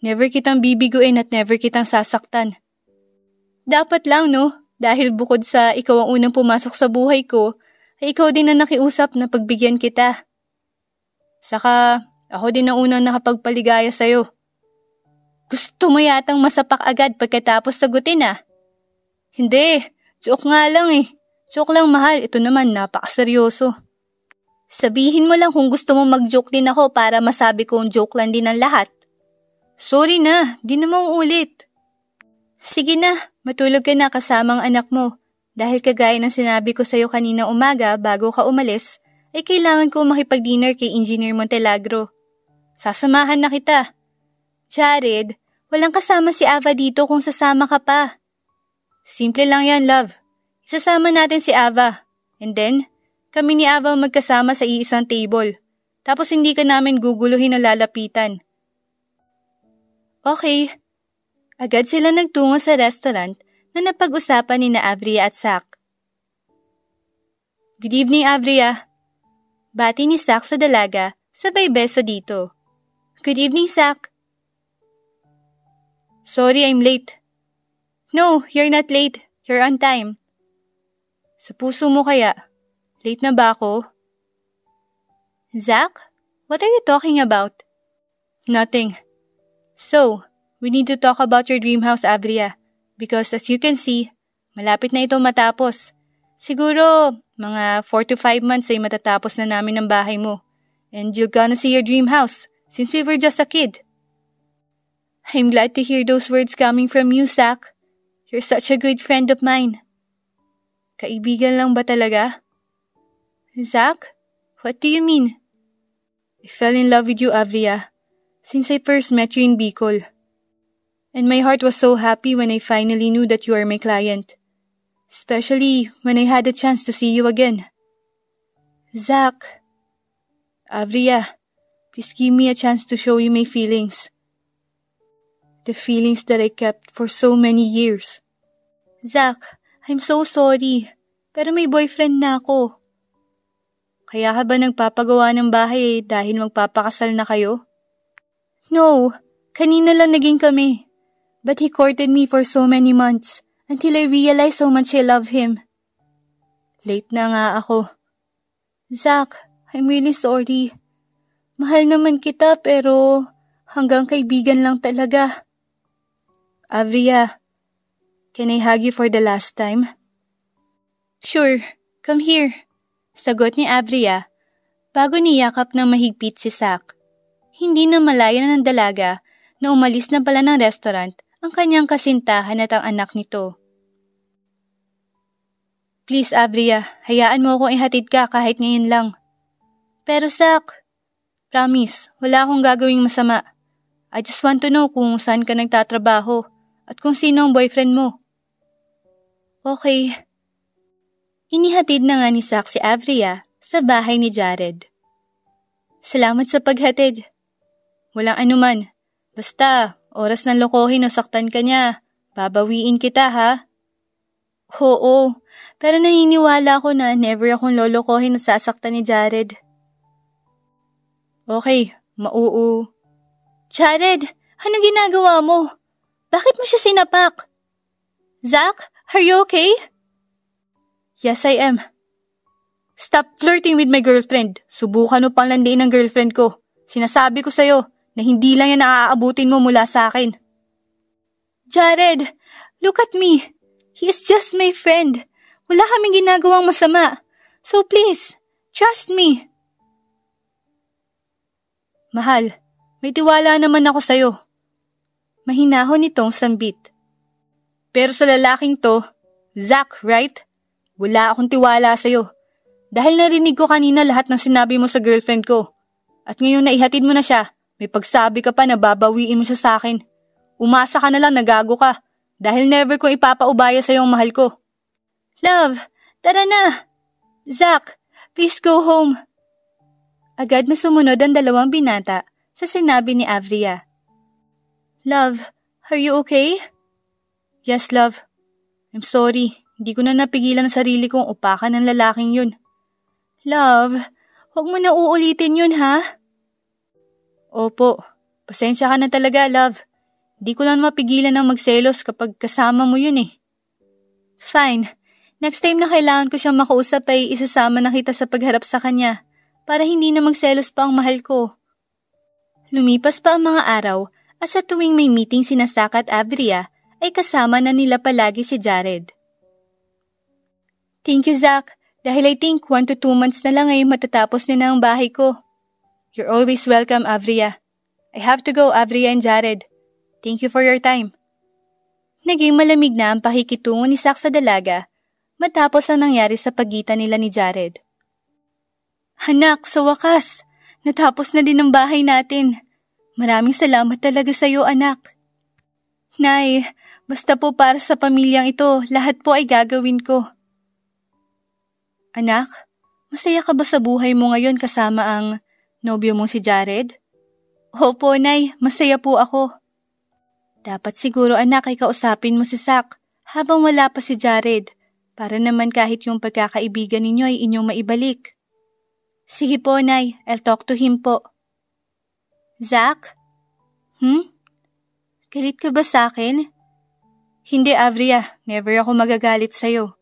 never kitang bibiguin at never kitang sasaktan. Dapat lang, no? Dahil bukod sa ikaw ang unang pumasok sa buhay ko, ay ikaw din ang nakiusap na pagbigyan kita. Saka, ako din ang unang nakapagpaligaya sa'yo. Gusto mo yatang masapak agad pagkatapos sagutin ah? Hindi, joke nga lang eh. Joke lang mahal, ito naman napakaseryoso. Sabihin mo lang kung gusto mo mag-joke din ako para masabi kong joke lang din ang lahat. Sorry na, di na mauulit. Sige na, matulog ka na kasama ang anak mo. Dahil kagaya ng sinabi ko sa'yo kanina umaga bago ka umalis, ay kailangan ko makipag-dinner kay Engineer Montelagro. Sasamahan na kita. Jared, walang kasama si Ava dito kung sasama ka pa. Simple lang yan, love. Isasama natin si Ava. And then, kami ni Ava magkasama sa iisang table. Tapos hindi ka namin guguluhin o lalapitan. Okay. Agad sila nagtungo sa restaurant na napag-usapan ni na Avria at Zach. Good evening, Avria. Bati ni Zach sa dalaga, sabay beso dito. Good evening, Zach. Sorry, I'm late. No, you're not late. You're on time. Sa puso mo kaya, late na ba ako? Zach, what are you talking about? Nothing. So, we need to talk about your dream house, Avria. Because as you can see, malapit na ito matapos. Siguro, mga 4 to 5 months ay matatapos na namin ang bahay mo. And you're gonna see your dream house since we were just a kid. I'm glad to hear those words coming from you, Zach. You're such a good friend of mine. Kaibigan lang ba talaga? Zach, what do you mean? I fell in love with you, Avria, since I first met you in Bicol. And my heart was so happy when I finally knew that you are my client. Especially when I had a chance to see you again. Zach. Avria, please give me a chance to show you my feelings. The feelings that I kept for so many years. Zach, I'm so sorry. Pero may boyfriend na ako. Kaya ka ba nagpapagawa ng bahay dahil magpapakasal na kayo? No, kanina lang naging kami. But he courted me for so many months until I realized how much I love him. Late na nga ako. Zach, I'm really sorry. Mahal naman kita pero hanggang kaibigan lang talaga. Avria, can I hug you for the last time? Sure, come here. Sagot ni Avria bago niyakap ng mahigpit si Zach. Hindi na malaya ng dalaga na umalis na pala ng restaurant ang kanyang kasintahan at ang anak nito. Please, Avria, hayaan mo akong ihatid ka kahit ngayon lang. Pero Zach, promise, wala akong gagawing masama. I just want to know kung saan ka nagtatrabaho at kung sino ang boyfriend mo. Okay. Inihatid na nga ni Zach si Avria sa bahay ni Jared. Salamat sa paghatid. Walang anuman. Basta, oras ng lokohin o saktan ka niya, babawiin kita ha? Oo, pero naniniwala ko na never akong lolokohin o sasaktan ni Jared. Okay, mauo. Jared, ano ginagawa mo? Bakit mo siya sinapak? Zach, are you okay? Yes, I am. Stop flirting with my girlfriend. Subukan mo pang landiin ang girlfriend ko. Sinasabi ko sa'yo na hindi lang yan naaabutin mo mula sa akin. Jared, look at me. He is just my friend. Wala kaming ginagawang masama. So please, trust me. Mahal, may tiwala naman ako sa'yo. Mahinahon nitong sambit. Pero sa lalaking to, Zach, right? Wala akong tiwala sa'yo. Dahil narinig ko kanina lahat ng sinabi mo sa girlfriend ko. At ngayon na ihatid mo na siya, may pagsabi ka pa na babawiin mo siya sa akin. Umasa ka na lang na gago ka. Dahil never ko ipapaubaya sa'yo ang mahal ko. Love, tara na. Zach, please go home. Agad na sumunod ang dalawang binata sa sinabi ni Avria. Love, are you okay? Yes, love. I'm sorry. Hindi ko na napigilan ang sarili kong upakan ng lalaking yun. Love, huwag mo na uulitin yun, ha? Opo, pasensya ka na talaga, love. Di ko lang mapigilan ng magselos kapag kasama mo yun eh. Fine. Next time na kailangan ko siyang makausap ay isasama na kita sa pagharap sa kanya para hindi na magselos pa ang mahal ko. Lumipas pa ang mga araw at sa tuwing may meeting sina Zach at Avria ay kasama na nila palagi si Jared. Thank you, Zach. Dahil I think 1 to 2 months na lang ay matatapos na ang bahay ko. You're always welcome, Avria. I have to go, Avria and Jared. Thank you for your time. Naging malamig na ang pakikitungo ni Zach sa dalaga matapos ang nangyari sa pagitan nila ni Jared. Anak, sa wakas, natapos na din ang bahay natin. Maraming salamat talaga sa iyo, anak. Nay, basta po para sa pamilyang ito, lahat po ay gagawin ko. Anak, masaya ka ba sa buhay mo ngayon kasama ang nobyo mong si Jared? Opo, Nay, masaya po ako. Dapat siguro anak ay kausapin mo si Zach habang wala pa si Jared, para naman kahit yung pagkakaibigan ninyo ay inyong maibalik. Sige po, Nay. I'll talk to him po. Zach? Galit ka ba sa akin? Hindi, Avria. Never ako magagalit sa'yo.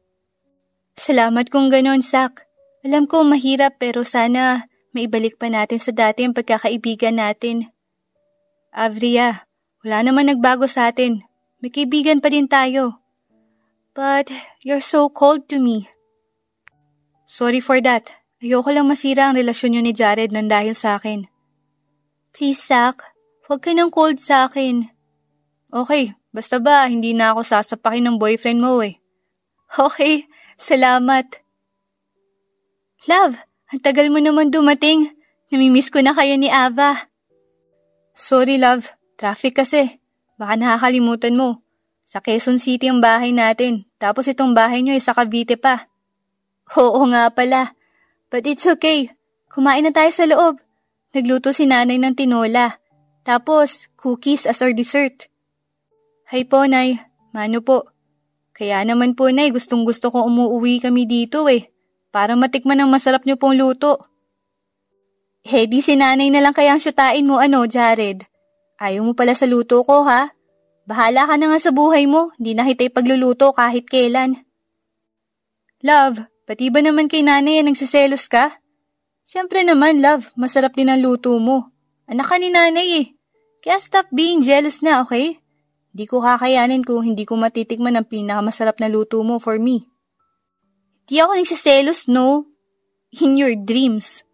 Salamat kung ganon, Zach. Alam ko mahirap pero sana maibalik pa natin sa dati ang pagkakaibigan natin. Avria, wala naman nagbago sa atin. May kaibigan pa din tayo. But you're so cold to me. Sorry for that. Ayoko lang masira ang relasyon niyo ni Jared nang dahil sa akin. Please, Zach. Huwag ka nang cold sa akin. Okay, basta ba hindi na ako sasapakin ng boyfriend mo eh. Okay, salamat. Love, ang tagal mo naman dumating. Namimiss ko na kayo ni Ava. Sorry, love. Traffic kasi. Baka nakakalimutan mo. Sa Quezon City ang bahay natin. Tapos itong bahay niyo ay sa Cavite pa. Oo nga pala. But it's okay. Kumain na tayo sa loob. Nagluto si nanay ng tinola. Tapos, cookies as our dessert. Hay po, Nay. Mano po. Kaya naman po, Nay, gustong-gusto kong umuwi kami dito eh. Para matikman ang masarap niyo pong luto. Di si nanay na lang kayang syutain mo, Jared? Ayaw mo pala sa luto ko, ha? Bahala ka na nga sa buhay mo. Di na kita ipagluluto kahit kailan. Love, pati ba naman kay nanay nagsiselos ka? Siyempre naman, love. Masarap din ang luto mo. Anak ka ni nanay eh. Kaya stop being jealous na, okay? Di ko kakayanin kung hindi ko matitikman ang pinakamasarap na luto mo for me. Di ako nagsiselos, no? In your dreams.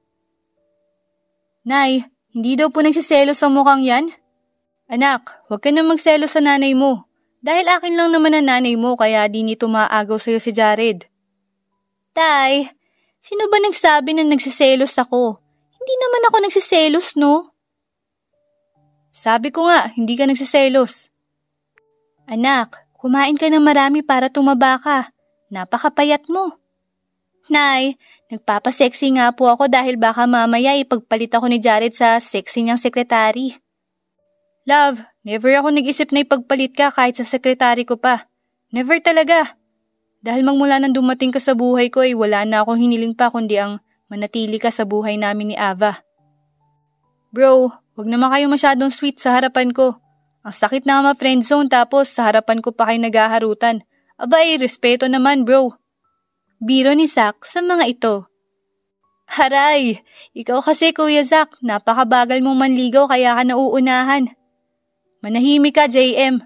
Nay, hindi daw po nagsiselos ang mukhang yan? Anak, huwag ka na magselos sa nanay mo. Dahil akin lang naman ang nanay mo kaya di nito maagaw sa'yo si Jared. Tay, sino ba nagsabi na nagsiselos ako? Hindi naman ako nagsiselos, no? Sabi ko nga, hindi ka nagsiselos. Anak, kumain ka ng marami para tumaba ka. Napakapayat mo. Nay, nagpapasexy nga po ako dahil baka mamaya ipagpalit ako ni Jared sa sexy niyang sekretary. Love, never ako nag-isip na ipagpalit ka kahit sa sekretary ko pa. Never talaga. Dahil magmula nang dumating ka sa buhay ko ay wala na akong hiniling pa kundi ang manatili ka sa buhay namin ni Ava. Bro, wag naman kayo masyadong sweet sa harapan ko. Ang sakit na ma-friendzone tapos sa harapan ko pa kayo naghaharutan. Aba respeto naman bro. Biro ni Zach sa mga ito. Haray, ikaw kasi Kuya Zach, napakabagal mong manligaw kaya ka nauunahan. Manahimik ka JM.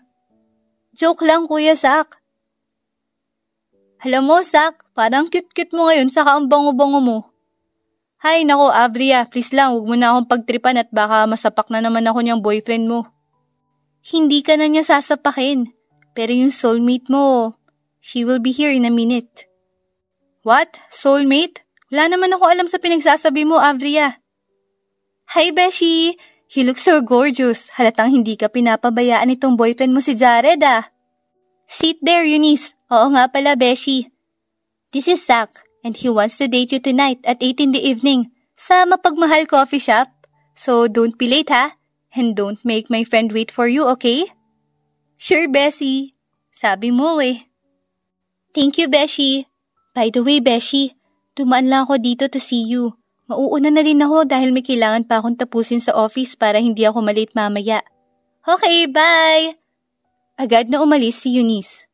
Joke lang Kuya Zach. Alam mo, Zach, parang cute-cute mo ngayon saka ang bango-bango mo. Hay, nako, Avria, please lang, huwag mo na akong pagtripan at baka masapak na naman ako niyang boyfriend mo. Hindi ka na niya sasapakin, pero yung soulmate mo, she will be here in a minute. What? Soulmate? Wala naman ako alam sa pinagsasabi mo, Avria. Hi, Beshi! You look so gorgeous. Halatang hindi ka pinapabayaan itong boyfriend mo si Jared, ah. Sit there, Eunice. Oo nga pala, Beshi. This is Zach, and he wants to date you tonight at 8 in the evening sa Mapagmahal Coffee Shop. So don't be late, ha? And don't make my friend wait for you, okay? Sure, Beshi. Sabi mo eh. Thank you, Beshi. By the way, Beshi, dumaan lang ako dito to see you. Mauuna na din ako dahil may kailangan pa akong tapusin sa office para hindi ako malate mamaya. Okay, bye! Agad na umalis si Eunice.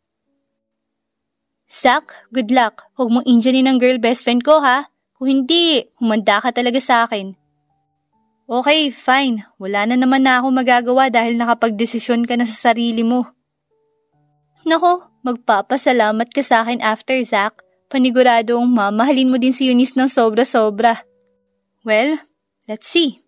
Zach, good luck. Huwag mong injunin ang girl best friend ko, ha? Kung hindi, humanda ka talaga sa akin. Okay, fine. Wala na naman na ako magagawa dahil nakapagdesisyon ka na sa sarili mo. Nako, magpapasalamat ka sa akin after, Zach. Paniguradong mamahalin mo din si Eunice ng sobra-sobra. Well, let's see.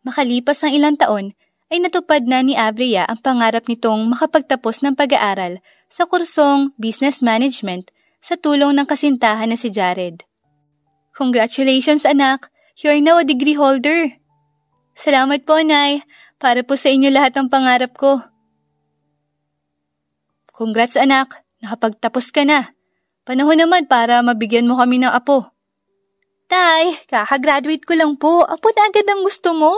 Makalipas ang ilang taon, ay natupad na ni Avria ang pangarap nitong makapagtapos ng pag-aaral sa kursong Business Management sa tulong ng kasintahan na si Jared. Congratulations anak! You are now a degree holder. Salamat po, Nay. Para po sa inyo lahat ang pangarap ko. Congrats anak, nakapagtapos ka na. Panahon naman para mabigyan mo kami ng apo. Tay, kakagraduate ko lang po. Apo na agad ang gusto mo?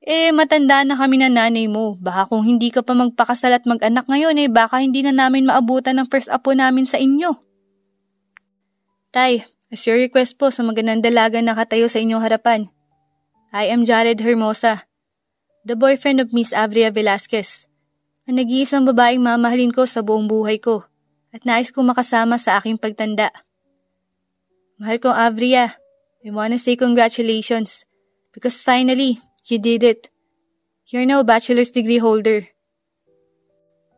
Matanda na kami na nanay mo. Baka kung hindi ka pa magpakasal at mag-anak ngayon, baka hindi na namin maabutan ng first apo namin sa inyo. Tay, as your request po sa magandang dalaga na katayo sa inyong harapan. I am Jared Hermosa, the boyfriend of Miss Avria Velasquez, ang nag-iisang babaeng mamahalin ko sa buong buhay ko at nais kong makasama sa aking pagtanda. Mahal kong Avria, I wanna say congratulations because finally, you did it. You're now a bachelor's degree holder.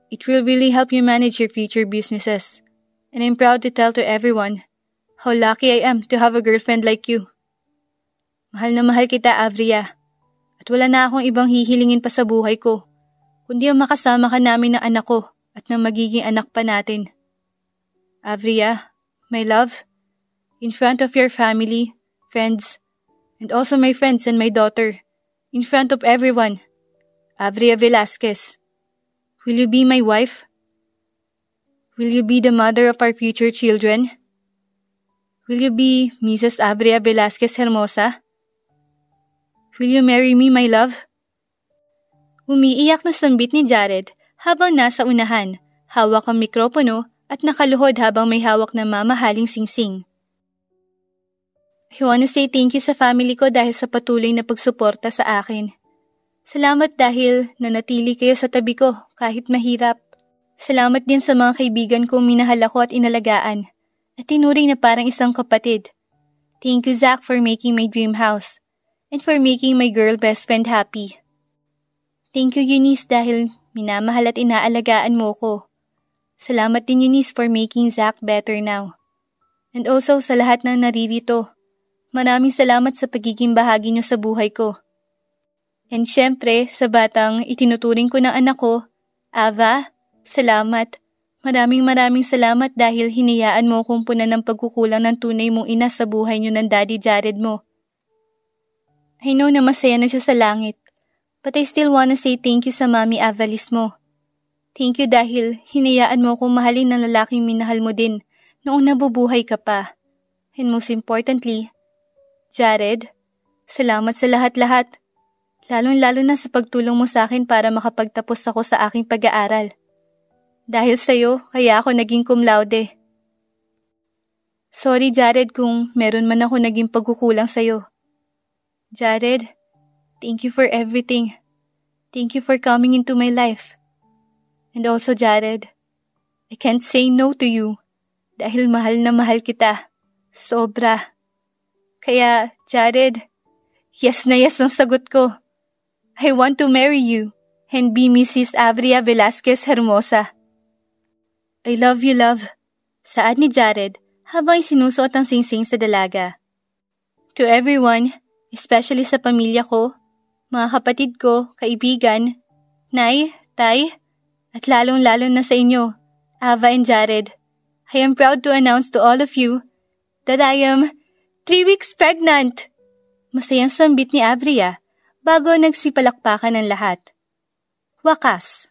It will really help you manage your future businesses, and I'm proud to tell to everyone how lucky I am to have a girlfriend like you. Mahal na mahal kita, Avria. At wala na akong ibang hihilingin pa sa buhay ko, kundi ang makasama ka namin ng anak ko at ng magiging anak pa natin. Avria, my love, in front of your family, friends, and also my friends and my daughter, in front of everyone, Avria Velasquez, will you be my wife? Will you be the mother of our future children? Will you be Mrs. Avria Velasquez Hermosa? Will you marry me, my love? Umiiyak na sambit ni Jared habang nasa unahan, hawak ang mikropono at nakaluhod habang may hawak na mamahaling singsing. I wanna say thank you sa family ko dahil sa patuloy na pagsuporta sa akin. Salamat dahil nanatili kayo sa tabi ko kahit mahirap. Salamat din sa mga kaibigan kong minahal ako at inalagaan at tinuring na parang isang kapatid. Thank you, Zach, for making my dream house and for making my girl best friend happy. Thank you, Eunice, dahil minamahal at inaalagaan mo ko. Salamat din, Eunice, for making Zach better now. And also sa lahat ng naririto, maraming salamat sa pagiging bahagi niyo sa buhay ko. And syempre, sa batang itinuturing ko ng anak ko, Ava, salamat. Maraming salamat dahil hinayaan mo kong punan ng pagkukulang ng tunay mong ina sa buhay niyo ng Daddy Jared mo. I know na masaya na siya sa langit, but I still wanna say thank you sa Mami Avalis mo. Thank you dahil hinayaan mo kong mahalin ng lalaking minahal mo din noong nabubuhay ka pa. And most importantly, Jared, salamat sa lahat-lahat. Lalong-lalo na sa pagtulong mo sa akin para makapagtapos ako sa aking pag-aaral. Dahil sa'yo, kaya ako naging cum laude. Sorry, Jared, kung meron man ako naging pagkukulang sa'yo. Jared, thank you for everything. Thank you for coming into my life. And also, Jared, I can't say no to you dahil mahal na mahal kita. Sobra. Kaya, Jared, yes na yes ang sagot ko. I want to marry you and be Mrs. Avria Velasquez Hermosa. I love you, love. Saad ni Jared habang isinusuot ang singsing sa dalaga. To everyone, especially sa pamilya ko, mga kapatid ko, kaibigan, Nay, Tay, at lalong-lalo na sa inyo, Ava and Jared, I am proud to announce to all of you that I am 3 weeks pregnant. Masayang sambit ni Avria bago nagsipalakpakan ng lahat. Wakas.